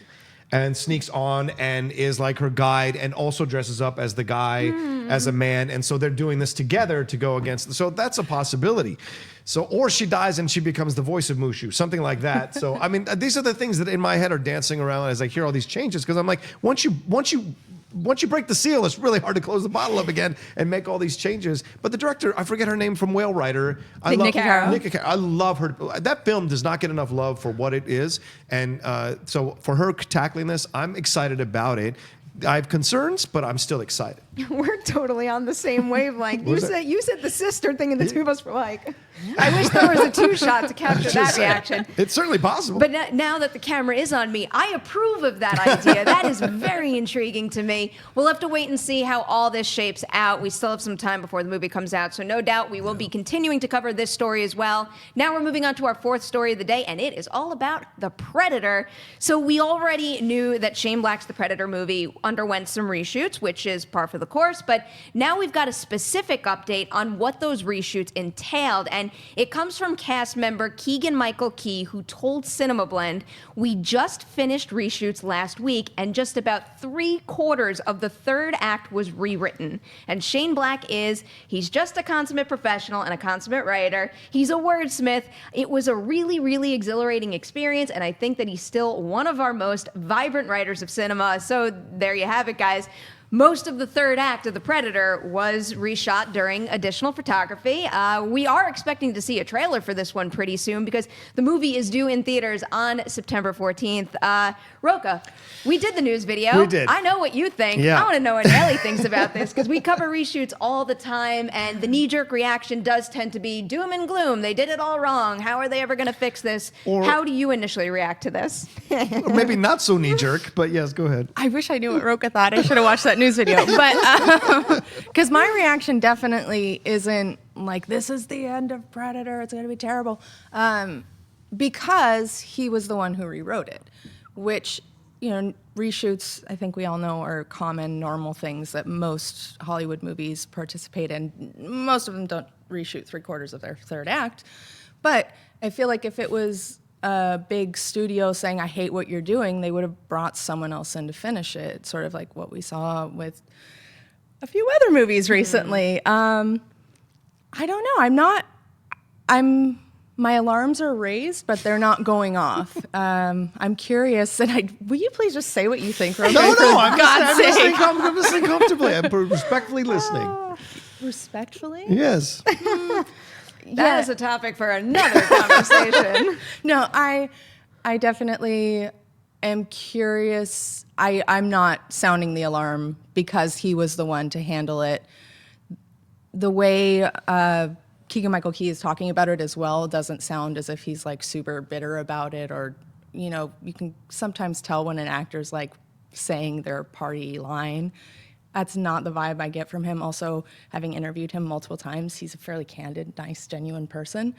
[SPEAKER 3] and sneaks on and is like her guide and also dresses up as the guy, as a man. And so they're doing this together to go against. So that's a possibility. So, or she dies and she becomes the voice of Mushu, something like that. So, I mean, these are the things that in my head are dancing around as I hear all these changes. Because I'm like, once you break the seal, it's really hard to close the bottle up again and make all these changes. But the director, I forget her name from Whale Rider.
[SPEAKER 1] Nick Carroll.
[SPEAKER 3] I love her. That film does not get enough love for what it is. And so for her tackling this, I'm excited about it. I have concerns, but I'm still excited.
[SPEAKER 1] We're totally on the same wavelength. You said the sister thing, and the two of us were like, I wish there was a two-shot to capture that reaction.
[SPEAKER 3] It's certainly possible.
[SPEAKER 1] But now that the camera is on me, I approve of that idea. That is very intriguing to me. We'll have to wait and see how all this shapes out. We still have some time before the movie comes out, so no doubt we will be continuing to cover this story as well. Now we're moving on to our fourth story of the day, and it is all about The Predator. So we already knew that Shane Black's The Predator movie underwent some reshoots, which is par for the course, but now we've got a specific update on what those reshoots entailed, and it comes from cast member Keegan-Michael Key, who told Cinema Blend, "We just finished reshoots last week, and just about 3/4 of the third act was rewritten. And Shane Black he's just a consummate professional and a consummate writer. He's a wordsmith. It was a really, really exhilarating experience, and I think that he's still one of our most vibrant writers of cinema." So there you have it, guys. Most of the third act of The Predator was reshot during additional photography. We are expecting to see a trailer for this one pretty soon because the movie is due in theaters on September 14th. Rocha, we did the news video.
[SPEAKER 3] We did.
[SPEAKER 1] I know what you think.
[SPEAKER 3] Yeah.
[SPEAKER 1] I want to know what Haleigh thinks about this because we cover reshoots all the time, and the knee-jerk reaction does tend to be doom and gloom. They did it all wrong. How are they ever going to fix this? How do you initially react to this?
[SPEAKER 3] Or maybe not so knee-jerk, but yes, go ahead.
[SPEAKER 2] I wish I knew what Rocha thought. I should have watched that news video. But because my reaction definitely isn't like, this is the end of Predator, it's going to be terrible. Because he was the one who rewrote it, which, reshoots, I think we all know, are common, normal things that most Hollywood movies participate in. Most of them don't reshoot 3/4 of their third act. But I feel like if it was a big studio saying, I hate what you're doing, they would have brought someone else in to finish it, sort of like what we saw with a few other movies recently. I don't know. My alarms are raised, but they're not going off. I'm curious, and will you please just say what you think, Rocha?
[SPEAKER 3] No,
[SPEAKER 2] I'm
[SPEAKER 3] listening comfortably. I'm respectfully listening.
[SPEAKER 2] Respectfully?
[SPEAKER 3] Yes.
[SPEAKER 1] That is a topic for another conversation.
[SPEAKER 2] No, I definitely am curious. I'm not sounding the alarm because he was the one to handle it. the way Keegan-Michael Key is talking about it as well doesn't sound as if he's like super bitter about it, or you can sometimes tell when an actor's like saying their party line. That's not the vibe I get from him. Also, having interviewed him multiple times, he's a fairly candid, nice, genuine person.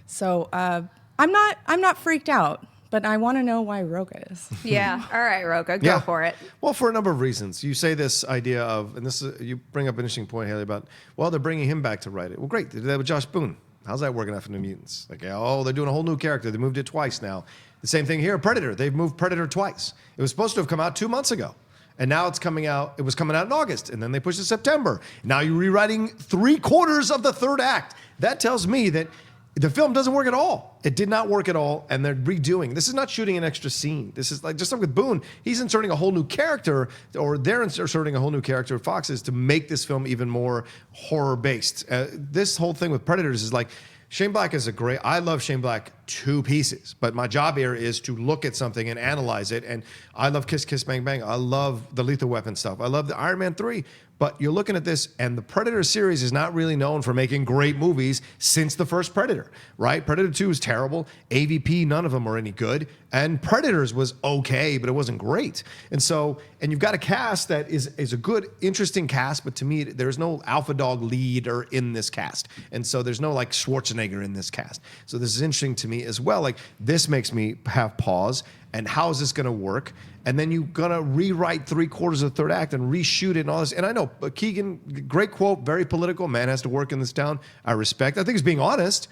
[SPEAKER 2] So I'm not freaked out, but I want to know why Rocha is.
[SPEAKER 1] Yeah. All right, Rocha, go for it.
[SPEAKER 3] Well, for a number of reasons. You say this idea of, and this is, you bring up an interesting point, Haleigh, about, well, they're bringing him back to write it. Well, great. They did that with Josh Boone. How's that working out for New Mutants? Like, oh, they're doing a whole new character. They moved it twice now. The same thing here, Predator. They've moved Predator twice. It was supposed to have come out 2 months ago. And now it's coming out, it was coming out in August, and then they pushed it to September. Now you're rewriting 3/4 of the third act. That tells me that the film doesn't work at all. It did not work at all, and they're redoing. This is not shooting an extra scene. This is like, just like with Boone, he's inserting a whole new character, or they're inserting a whole new character, Fox is, to make this film even more horror-based. This whole thing with Predators is like, Shane Black is I love Shane Black to pieces, but my job here is to look at something and analyze it. And I love Kiss Kiss Bang Bang. I love the Lethal Weapon stuff. I love the Iron Man 3. But you're looking at this, and the Predator series is not really known for making great movies since the first Predator, right? Predator 2 was terrible. AVP, none of them are any good. And Predators was okay, but it wasn't great. And you've got a cast that is a good, interesting cast, but to me, there's no alpha dog leader in this cast. And so there's no like Schwarzenegger in this cast. So this is interesting to me as well. Like, this makes me have pause. And how is this going to work? And then you're going to rewrite 3/4 of the third act and reshoot it and all this. And I know, Keegan, great quote, very political. Man has to work in this town. I respect. I think he's being honest,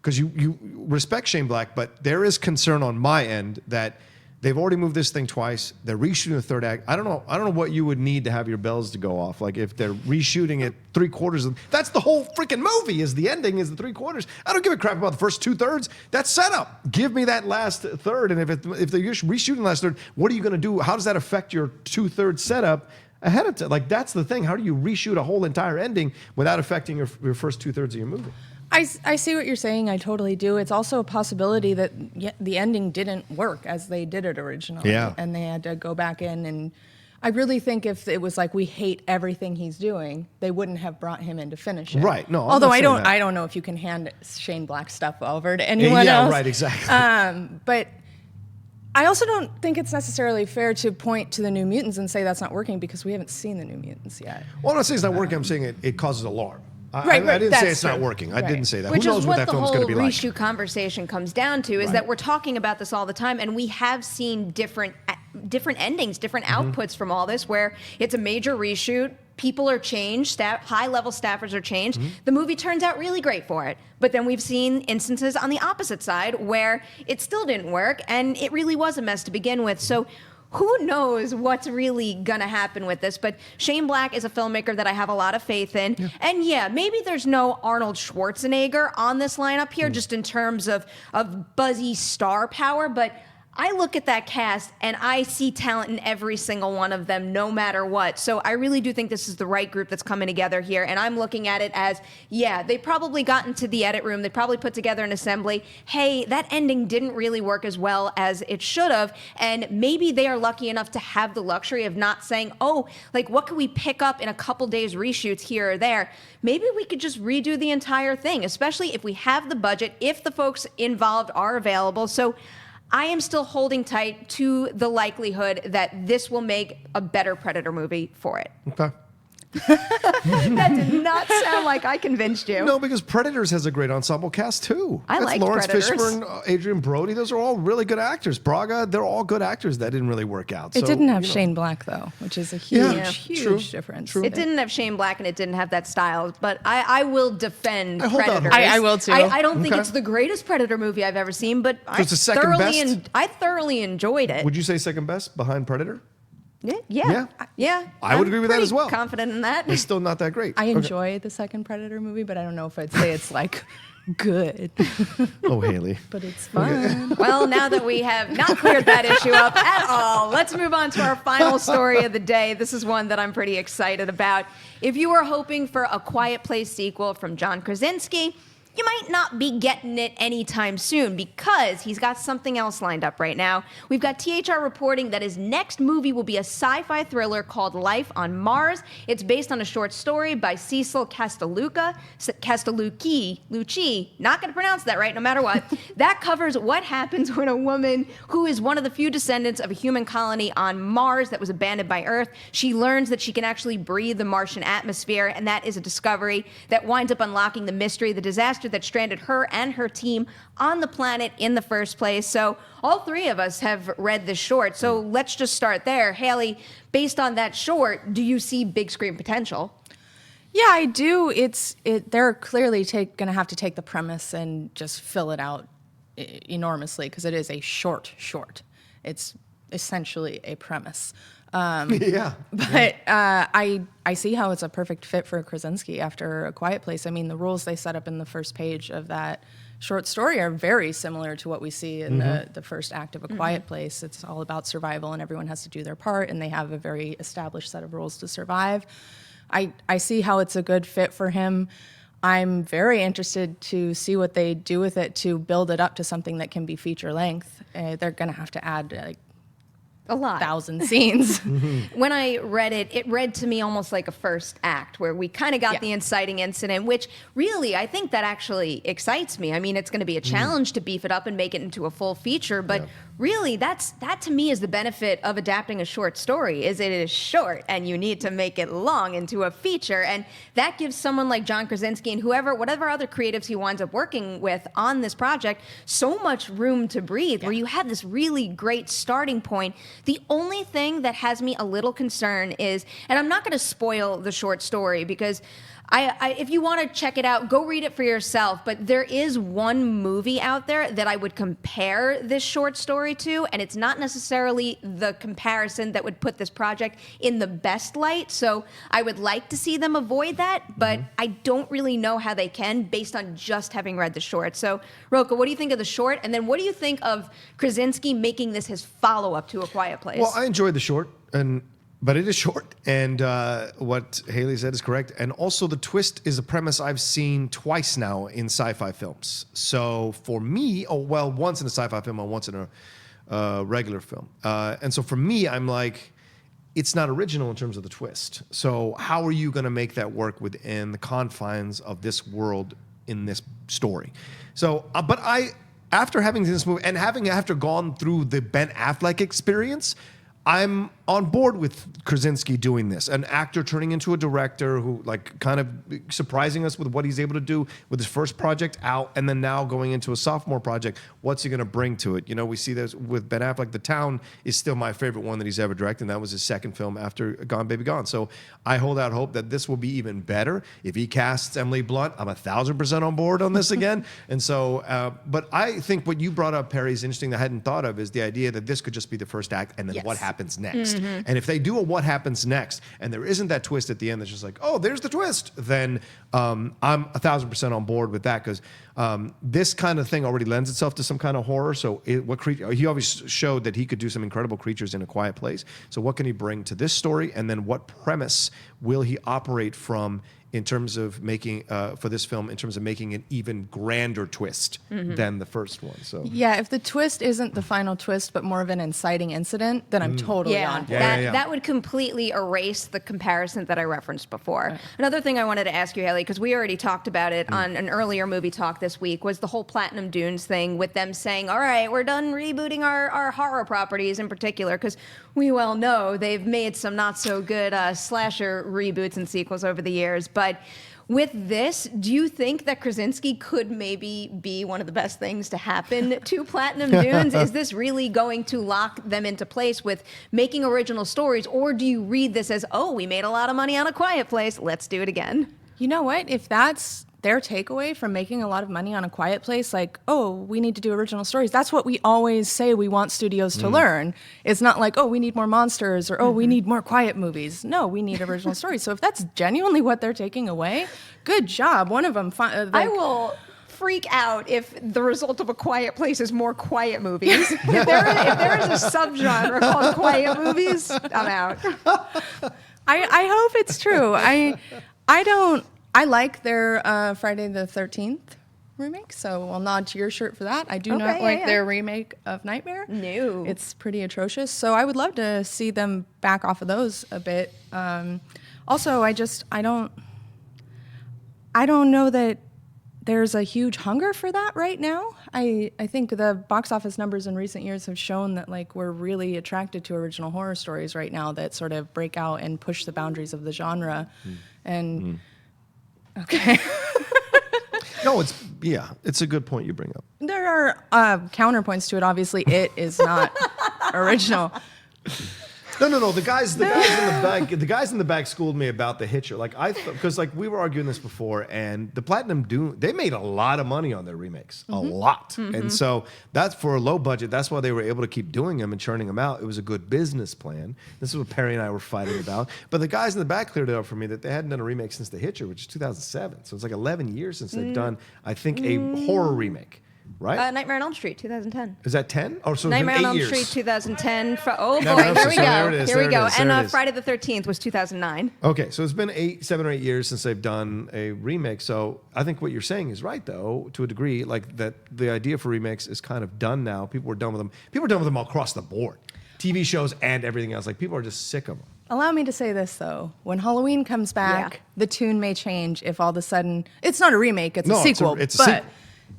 [SPEAKER 3] because you respect Shane Black, but there is concern on my end that they've already moved this thing twice. They're reshooting the third act. I don't know what you would need to have your bells to go off. Like, if they're reshooting it 3/4 that's the whole freaking movie, is the ending, is the 3/4. I don't give a crap about the first 2/3. That's setup. Give me that last third. And if they're reshooting the last third, what are you going to do? How does that affect your 2/3 setup ahead of time? Like, that's the thing. How do you reshoot a whole entire ending without affecting your first 2/3 of your movie?
[SPEAKER 2] I see what you're saying. I totally do. It's also a possibility that the ending didn't work as they did it originally.
[SPEAKER 3] Yeah.
[SPEAKER 2] And they had to go back in. And I really think if it was like, we hate everything he's doing, they wouldn't have brought him in to finish it.
[SPEAKER 3] Right. No, I'm
[SPEAKER 2] although
[SPEAKER 3] not saying that.
[SPEAKER 2] I don't know if you can hand Shane Black stuff over to anyone else.
[SPEAKER 3] Yeah, right, exactly.
[SPEAKER 2] But I also don't think it's necessarily fair to point to the New Mutants and say that's not working, because we haven't seen the New Mutants yet.
[SPEAKER 3] Well, I'm not saying it's not working. I'm saying it causes alarm. I
[SPEAKER 2] Right,
[SPEAKER 3] didn't say
[SPEAKER 2] that's
[SPEAKER 3] it's not
[SPEAKER 2] true.
[SPEAKER 3] working. I
[SPEAKER 2] Right.
[SPEAKER 3] didn't say that.
[SPEAKER 1] Which
[SPEAKER 3] Who knows
[SPEAKER 1] is
[SPEAKER 3] what
[SPEAKER 1] what
[SPEAKER 3] that
[SPEAKER 1] the
[SPEAKER 3] film's
[SPEAKER 1] whole
[SPEAKER 3] going to be like?
[SPEAKER 1] reshoot conversation comes down to, is that we're talking about this all the time, and we have seen different endings, different outputs from all this, where it's a major reshoot, people are changed, high-level staffers are changed. The movie turns out really great for it. But then we've seen instances on the opposite side where it still didn't work, and it really was a mess to begin with. So who knows what's really gonna happen with this? But Shane Black is a filmmaker that I have a lot of faith in. Yeah. And yeah, maybe there's no Arnold Schwarzenegger on this lineup here, just in terms of buzzy star power, but I look at that cast and I see talent in every single one of them, no matter what. So I really do think this is the right group that's coming together here. And I'm looking at it as, yeah, they probably got into the edit room. They probably put together an assembly. Hey, that ending didn't really work as well as it should have. And maybe they are lucky enough to have the luxury of not saying, oh, like, what can we pick up in a couple days reshoots here or there? Maybe we could just redo the entire thing, especially if we have the budget, if the folks involved are available. So I am still holding tight to the likelihood that this will make a better Predator movie for it.
[SPEAKER 3] Okay.
[SPEAKER 1] That did not sound like I convinced you.
[SPEAKER 3] No, because Predators has a great ensemble cast too.
[SPEAKER 1] I like
[SPEAKER 3] Lawrence
[SPEAKER 1] Predators.
[SPEAKER 3] Fishburne, Adrian Brody. Those are all really good actors. Braga, they're all good actors. That didn't really work out.
[SPEAKER 2] It didn't have Shane Black though, which is a huge difference.
[SPEAKER 3] True.
[SPEAKER 1] It didn't have Shane Black and it didn't have that style, but I will defend
[SPEAKER 3] hold out
[SPEAKER 1] Predators.
[SPEAKER 3] hope.
[SPEAKER 2] I will too.
[SPEAKER 1] I don't think
[SPEAKER 3] Okay.
[SPEAKER 1] it's the greatest Predator movie I've ever seen, but
[SPEAKER 3] it's the second best?
[SPEAKER 1] I thoroughly enjoyed it.
[SPEAKER 3] Would you say second best behind Predator?
[SPEAKER 1] Yeah.
[SPEAKER 3] I would
[SPEAKER 1] I'm
[SPEAKER 3] agree with that
[SPEAKER 1] pretty
[SPEAKER 3] as well.
[SPEAKER 1] Confident in that.
[SPEAKER 3] It's still not that great.
[SPEAKER 2] I enjoy the second Predator movie, but I don't know if I'd say it's like good.
[SPEAKER 3] Oh, Haleigh.
[SPEAKER 2] But it's fun.
[SPEAKER 1] Well, now that we have not cleared that issue up at all, let's move on to our final story of the day. This is one that I'm pretty excited about. If you were hoping for a Quiet Place sequel from John Krasinski, you might not be getting it anytime soon because he's got something else lined up right now. We've got THR reporting that his next movie will be a sci-fi thriller called Life on Mars. It's based on a short story by Cecil Castellucci, not going to pronounce that right no matter what. That covers what happens when a woman who is one of the few descendants of a human colony on Mars that was abandoned by Earth, she learns that she can actually breathe the Martian atmosphere, and that is a discovery that winds up unlocking the mystery, the disaster that stranded her and her team on the planet in the first place. So all three of us have read this short, so let's just start there. Haleigh, based on that short, do you see big screen potential?
[SPEAKER 2] Yeah, I do. They're clearly going to have to take the premise and just fill it out enormously because it is a short. It's essentially a premise.
[SPEAKER 3] Yeah.
[SPEAKER 2] But I see how it's a perfect fit for Krasinski after A Quiet Place. I mean, the rules they set up in the first page of that short story are very similar to what we see in the first act of A Quiet Place. It's all about survival, and everyone has to do their part, and they have a very established set of rules to survive. I see how it's a good fit for him. I'm very interested to see what they do with it to build it up to something that can be feature length. They're going to have to add
[SPEAKER 1] a lot.
[SPEAKER 2] 1,000 scenes.
[SPEAKER 1] When I read it, it read to me almost like a first act where we kind of got the inciting incident, which really, I think that actually excites me. I mean, it's going to be a challenge to beef it up and make it into a full feature, but really, that to me is the benefit of adapting a short story, is it is short and you need to make it long into a feature. And that gives someone like John Krasinski and whatever other creatives he winds up working with on this project, so much room to breathe where you have this really great starting point. The only thing that has me a little concerned is, and I'm not going to spoil the short story because if you want to check it out, go read it for yourself. But there is one movie out there that I would compare this short story to, and it's not necessarily the comparison that would put this project in the best light. So I would like to see them avoid that, but I don't really know how they can based on just having read the short. So, Rocha, what do you think of the short? And then what do you think of Krasinski making this his follow-up to A Quiet Place?
[SPEAKER 3] Well, I enjoyed the short, but it is short, and what Haleigh said is correct. And also, the twist is a premise I've seen twice now in sci-fi films. So for me, once in a sci-fi film and once in a regular film. And so for me, I'm like, it's not original in terms of the twist. So how are you going to make that work within the confines of this world in this story? So, but after having seen this movie and after gone through the Ben Affleck experience, I'm on board with Krasinski doing this, an actor turning into a director who kind of surprising us with what he's able to do with his first project out, and then now going into a sophomore project. What's he going to bring to it? You know, we see this with Ben Affleck. The Town is still my favorite one that he's ever directed, and that was his second film after Gone Baby Gone. So I hold out hope that this will be even better. If he casts Emily Blunt, I'm 1,000% on board on this again. And so, but I think what you brought up, Perri, is interesting that I hadn't thought of, is the idea that this could just be the first act, and then what happens next. And if they do a what happens next, and there isn't that twist at the end that's just like, oh, there's the twist, then I'm 1,000% on board with that, because this kind of thing already lends itself to some kind of horror. So he always showed that he could do some incredible creatures in A Quiet Place. So what can he bring to this story, and then what premise will he operate from in terms of making for this film, in terms of making an even grander twist than the first one. So
[SPEAKER 2] yeah, if the twist isn't the final twist, but more of an inciting incident, then I'm totally on board.
[SPEAKER 1] That would completely erase the comparison that I referenced before. Right. Another thing I wanted to ask you, Haleigh, because we already talked about it on an earlier movie talk this week, was the whole Platinum Dunes thing with them saying, all right, we're done rebooting our horror properties in particular, because we well know they've made some not so good slasher reboots and sequels over the years. But with this, do you think that Krasinski could maybe be one of the best things to happen to Platinum Dunes? Is this really going to lock them into place with making original stories? Or do you read this as, oh, we made a lot of money on A Quiet Place, let's do it again?
[SPEAKER 2] You know what? If that's their takeaway from making a lot of money on A Quiet Place, like, oh, we need to do original stories. That's what we always say we want studios to learn. It's not like, oh, we need more monsters, or, oh, we need more quiet movies. No, we need original stories. So if that's genuinely what they're taking away, good job. One of them.
[SPEAKER 1] I will freak out if the result of A Quiet Place is more quiet movies. If there is a subgenre called quiet movies, I'm out.
[SPEAKER 2] I hope it's true. I like their Friday the 13th remake, so I'll nod to your shirt for that. I do
[SPEAKER 1] Okay,
[SPEAKER 2] not
[SPEAKER 1] yeah,
[SPEAKER 2] like
[SPEAKER 1] yeah.
[SPEAKER 2] their remake of Nightmare.
[SPEAKER 1] No.
[SPEAKER 2] It's pretty atrocious, so I would love to see them back off of those a bit. Also, I don't know that there's a huge hunger for that right now. I think the box office numbers in recent years have shown that like we're really attracted to original horror stories right now that sort of break out and push the boundaries of the genre. And okay.
[SPEAKER 3] No, it's a good point you bring up.
[SPEAKER 2] There are counterpoints to it. Obviously, it is not original.
[SPEAKER 3] No. The guys in the back schooled me about The Hitcher. Like because like we were arguing this before, and the Platinum Doom, they made a lot of money on their remakes, a lot. And so that's for a low budget. That's why they were able to keep doing them and churning them out. It was a good business plan. This is what Perri and I were fighting about. But the guys in the back cleared it up for me that they hadn't done a remake since The Hitcher, which is 2007. So it's like 11 years since they've done, I think, a horror remake. Right?
[SPEAKER 1] Nightmare on Elm Street, 2010.
[SPEAKER 3] Is that 10? Oh, so it's been
[SPEAKER 1] Nightmare
[SPEAKER 3] 8
[SPEAKER 1] on Elm
[SPEAKER 3] years.
[SPEAKER 1] Street, 2010. Oh boy,
[SPEAKER 3] Nightmare on
[SPEAKER 1] here
[SPEAKER 3] Elm
[SPEAKER 1] we
[SPEAKER 3] Street.
[SPEAKER 1] go.
[SPEAKER 3] There it is,
[SPEAKER 1] Here we
[SPEAKER 3] there it
[SPEAKER 1] go.
[SPEAKER 3] is,
[SPEAKER 1] And
[SPEAKER 3] there it is.
[SPEAKER 1] Friday the 13th was 2009.
[SPEAKER 3] Okay, so it's been 7 or 8 years since they've done a remake. So I think what you're saying is right, though, to a degree, like that the idea for remakes is kind of done now. People are done with them. People are done with them all across the board. TV shows and everything else. Like people are just sick of them.
[SPEAKER 2] Allow me to say this, though. When Halloween comes back, the tune may change if all of a sudden... It's not a remake, it's a sequel.
[SPEAKER 3] It's a
[SPEAKER 2] but
[SPEAKER 3] sequel.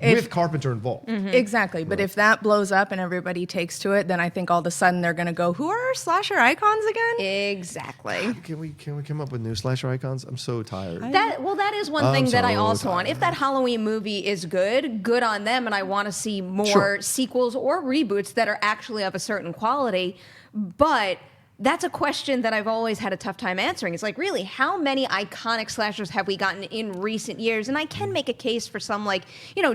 [SPEAKER 3] With Carpenter involved.
[SPEAKER 2] Exactly. But if that blows up and everybody takes to it, then I think all of a sudden they're going to go, who are our slasher icons again?
[SPEAKER 1] Exactly.
[SPEAKER 3] Can we come up with new slasher icons? I'm so tired.
[SPEAKER 1] That is one thing that I
[SPEAKER 3] so
[SPEAKER 1] also want.
[SPEAKER 3] tired.
[SPEAKER 1] If that Halloween movie is good on them, and I want to see more sequels or reboots that are actually of a certain quality. But that's a question that I've always had a tough time answering. It's like, really, how many iconic slashers have we gotten in recent years? And I can make a case for some like,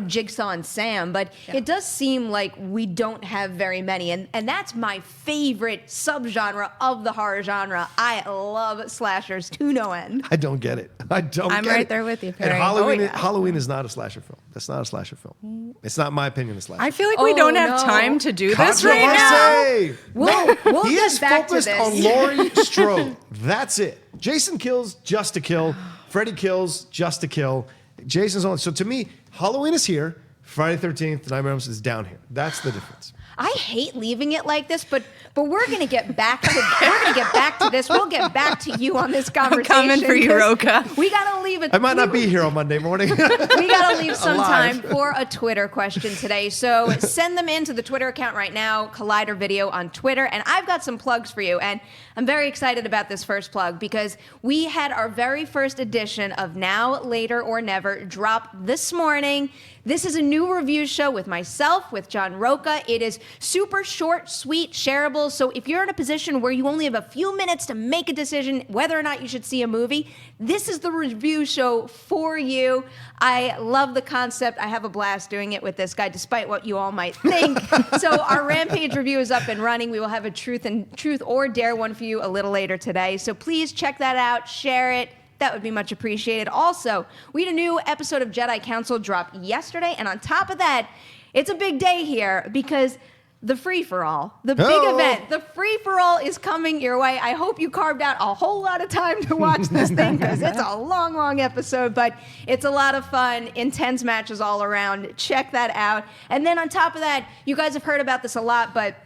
[SPEAKER 1] Jigsaw and Sam, but it does seem like we don't have very many. And that's my favorite subgenre of the horror genre. I love slashers to no end.
[SPEAKER 3] I don't get it.
[SPEAKER 2] I'm right there with you, Perri.
[SPEAKER 3] And Halloween is not a slasher film. That's not a slasher film. It's not my opinion a slasher.
[SPEAKER 2] I feel like we don't have time to do this right now.
[SPEAKER 1] We'll
[SPEAKER 3] he
[SPEAKER 1] get
[SPEAKER 3] is
[SPEAKER 1] back to
[SPEAKER 3] focused
[SPEAKER 1] this.
[SPEAKER 3] on Laurie Strode. That's it. Jason kills just to kill. Freddy kills just to kill. Jason's on. So to me, Halloween is here. Friday 13th, Nightmare on Elm Street is down here. That's the difference.
[SPEAKER 1] I hate leaving it like this, but we're gonna get back to this. We'll get back to you on this conversation.
[SPEAKER 2] I'm coming for you, Rocha.
[SPEAKER 1] We gotta leave it.
[SPEAKER 3] I might not be here on Monday morning.
[SPEAKER 1] We gotta leave some
[SPEAKER 3] Alive.
[SPEAKER 1] time for a Twitter question today. So send them into the Twitter account right now, Collider Video on Twitter. And I've got some plugs for you. And I'm very excited about this first plug because we had our very first edition of Now, Later, or Never drop this morning. This is a new review show with myself, with John Rocha. It is super short, sweet, shareable. So if you're in a position where you only have a few minutes to make a decision whether or not you should see a movie, this is the review show for you. I love the concept. I have a blast doing it with this guy, despite what you all might think. So our Rampage review is up and running. We will have a truth or dare one for you a little later today. So please check that out, share it. That would be much appreciated. Also, we had a new episode of Jedi Council drop yesterday, and on top of that, it's a big day here because the free-for-all, the big event, the free-for-all is coming your way. I hope you carved out a whole lot of time to watch this thing because it's a long, long episode, but it's a lot of fun, intense matches all around. Check that out. And then on top of that, you guys have heard about this a lot, but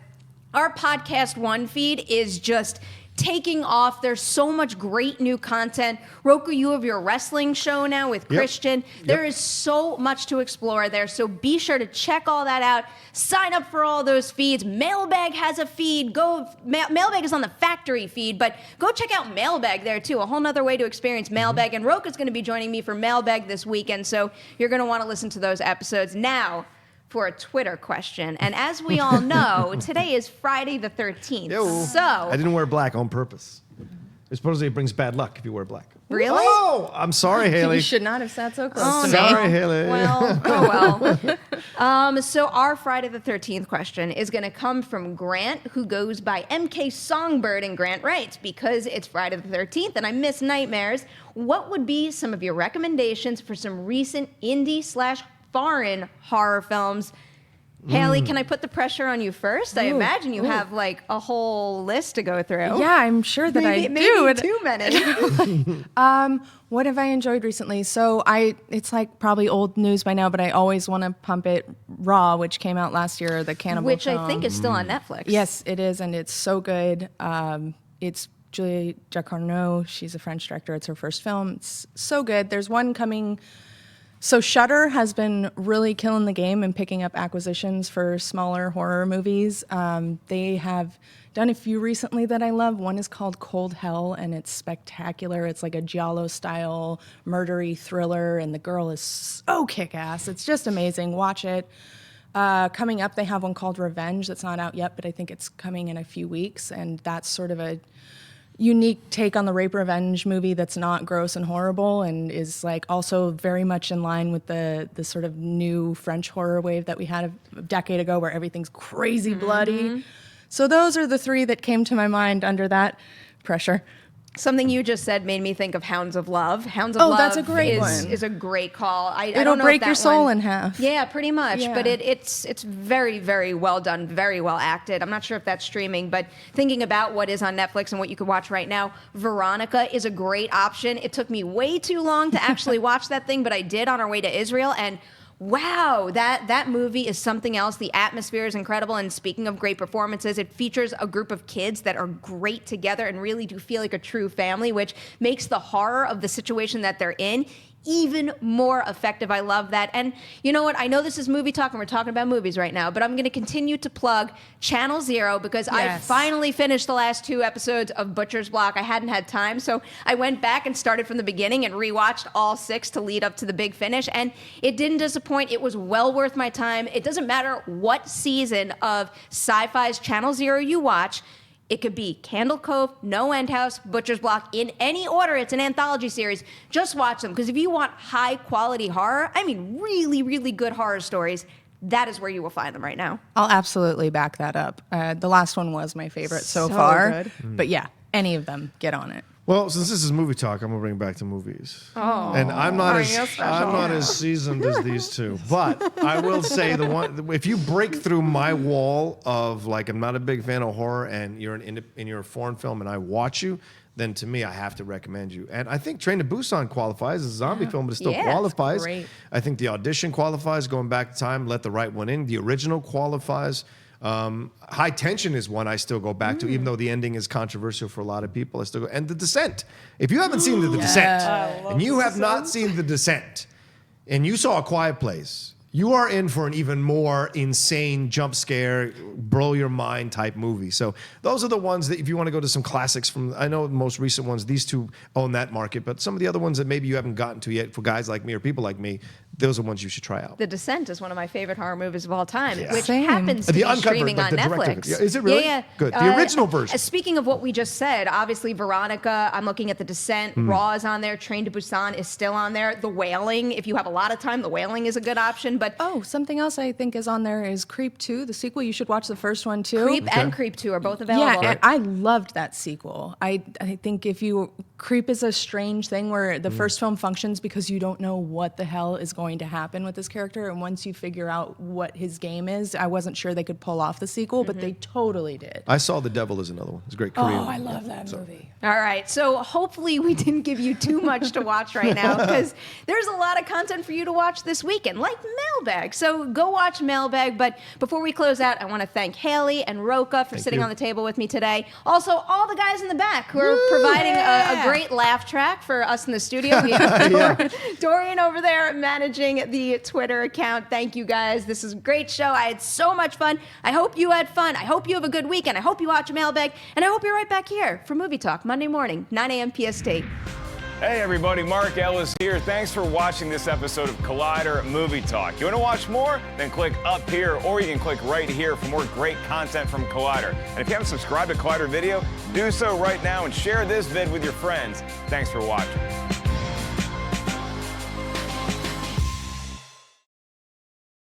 [SPEAKER 1] our Podcast One feed is just taking off. There's so much great new content. Rocha, you have your wrestling show now with Christian. There is so much to explore there, so be sure to check all that out. Sign up for all those feeds. Mailbag has a feed. Mailbag is on the factory feed, but go check out Mailbag there too. A whole nother way to experience Mailbag. And Rocha's going to be joining me for Mailbag this weekend, so you're going to want to listen to those episodes. Now, for a Twitter question. And as we all know, today is Friday the 13th. So
[SPEAKER 3] I didn't wear black on purpose. Supposedly it brings bad luck if you wear black.
[SPEAKER 1] Really?
[SPEAKER 3] Oh, I'm sorry, Haleigh.
[SPEAKER 2] You should not have sat so close to me.
[SPEAKER 3] Sorry, Haleigh.
[SPEAKER 1] Well. So our Friday the 13th question is going to come from Grant, who goes by MK Songbird, and Grant writes, because it's Friday the 13th and I miss nightmares, what would be some of your recommendations for some recent indie/foreign horror films? Haley, can I put the pressure on you first? I imagine you have like a whole list to go through.
[SPEAKER 2] Yeah, I'm sure that I do.
[SPEAKER 1] Maybe too many.
[SPEAKER 2] What have I enjoyed recently? So it's like probably old news by now, but I always want to pump it. Raw, which came out last year, the cannibal
[SPEAKER 1] Which
[SPEAKER 2] film.
[SPEAKER 1] I think is still on Netflix.
[SPEAKER 2] Yes, it is, and it's so good. It's Julie Ducournau. She's a French director. It's her first film. It's so good. There's one coming. So Shudder has been really killing the game and picking up acquisitions for smaller horror movies. They have done a few recently that I love. One is called Cold Hell, and it's spectacular. It's like a giallo-style murdery thriller, and the girl is so kick-ass. It's just amazing. Watch it. Coming up, they have one called Revenge that's not out yet, but I think it's coming in a few weeks, and that's sort of a unique take on the rape revenge movie that's not gross and horrible and is like also very much in line with the sort of new French horror wave that we had a decade ago where everything's crazy bloody. So those are the three that came to my mind under that pressure.
[SPEAKER 1] Something you just said made me think of Hounds of Love. Hounds of Love
[SPEAKER 2] that's a great one.
[SPEAKER 1] Is a great call. I
[SPEAKER 2] It'll
[SPEAKER 1] don't know
[SPEAKER 2] break
[SPEAKER 1] if that
[SPEAKER 2] your soul
[SPEAKER 1] one,
[SPEAKER 2] in half.
[SPEAKER 1] Yeah, pretty much.
[SPEAKER 2] Yeah.
[SPEAKER 1] But it's very, very well done, very well acted. I'm not sure if that's streaming, but thinking about what is on Netflix and what you could watch right now, Veronica is a great option. It took me way too long to actually watch that thing, but I did on our way to Israel, and wow, that movie is something else. The atmosphere is incredible. And speaking of great performances, it features a group of kids that are great together and really do feel like a true family, which makes the horror of the situation that they're in even more effective. I love that. And you know what? I know this is movie talk and we're talking about movies right now, but I'm going to continue to plug Channel Zero because I finally finished the last 2 episodes of Butcher's Block. I hadn't had time, so I went back and started from the beginning and rewatched all 6 to lead up to the big finish, and it didn't disappoint. It was well worth my time. It doesn't matter what season of Sci-Fi's Channel Zero you watch. It could be Candle Cove, No End House, Butcher's Block, in any order. It's an anthology series. Just watch them, because if you want high-quality horror, I mean really, really good horror stories, that is where you will find them right now.
[SPEAKER 2] I'll absolutely back that up. The last one was my favorite so far.
[SPEAKER 1] Good.
[SPEAKER 2] But yeah, any of them, get on it.
[SPEAKER 3] Well, since this is movie talk, I'm gonna bring it back to movies.
[SPEAKER 1] Oh,
[SPEAKER 3] and I'm not
[SPEAKER 1] Mario
[SPEAKER 3] as seasoned as these two, but I will say the one. If you break through my wall of like I'm not a big fan of horror, and you're you're a foreign film, and I watch you, then to me I have to recommend you. And I think Train to Busan qualifies as a zombie film, but it still qualifies.
[SPEAKER 2] It's great.
[SPEAKER 3] I think The Audition qualifies. Going back to time, Let the Right One In. The original qualifies. High Tension is one I still go back to, even though the ending is controversial for a lot of people. I still go. And The Descent. If you haven't seen The Descent, and you have not seen The Descent, and you saw A Quiet Place, you are in for an even more insane jump scare, blow your mind type movie. So those are the ones that if you want to go to some classics from, I know the most recent ones, these two own that market, but some of the other ones that maybe you haven't gotten to yet for guys like me or people like me, those are ones you should try out.
[SPEAKER 1] The Descent is one of my favorite horror movies of all time, which
[SPEAKER 2] Same.
[SPEAKER 1] happens to be streaming on Netflix.
[SPEAKER 3] Yeah, is it really?
[SPEAKER 1] Yeah.
[SPEAKER 3] Good. The original version.
[SPEAKER 1] Speaking of what we just said, obviously Veronica, I'm looking at The Descent, Raw is on there, Train to Busan is still on there, The Wailing, if you have a lot of time, The Wailing is a good option, but
[SPEAKER 2] Something else I think is on there is Creep 2, the sequel. You should watch the first one too.
[SPEAKER 1] Creep and Creep 2 are both available.
[SPEAKER 2] Yeah, and I loved that sequel. I think Creep is a strange thing where the first film functions because you don't know what the hell is going to happen with this character, and once you figure out what his game is, I wasn't sure they could pull off the sequel, but they totally did.
[SPEAKER 3] I saw The Devil is another one. It's a great Korean one.
[SPEAKER 2] I love that movie.
[SPEAKER 1] All right, so hopefully we didn't give you too much to watch right now because there's a lot of content for you to watch this weekend, like Mailbag. So go watch Mailbag, but before we close out, I want to thank Haley and Rocha for sitting on the table with me today. Also, all the guys in the back who are providing a great laugh track for us in the studio. We have Dorian over there managing the Twitter account. Thank you guys. This is a great show. I had so much fun. I hope you had fun. I hope you have a good weekend. I hope you watch Mailbag, and I hope you're right back here for Movie Talk Monday morning, 9 a.m. PST.
[SPEAKER 4] Hey everybody, Mark Ellis here. Thanks for watching this episode of Collider Movie Talk. You want to watch more? Then click up here, or you can click right here for more great content from Collider. And if you haven't subscribed to Collider Video, do so right now and share this vid with your friends. Thanks for watching.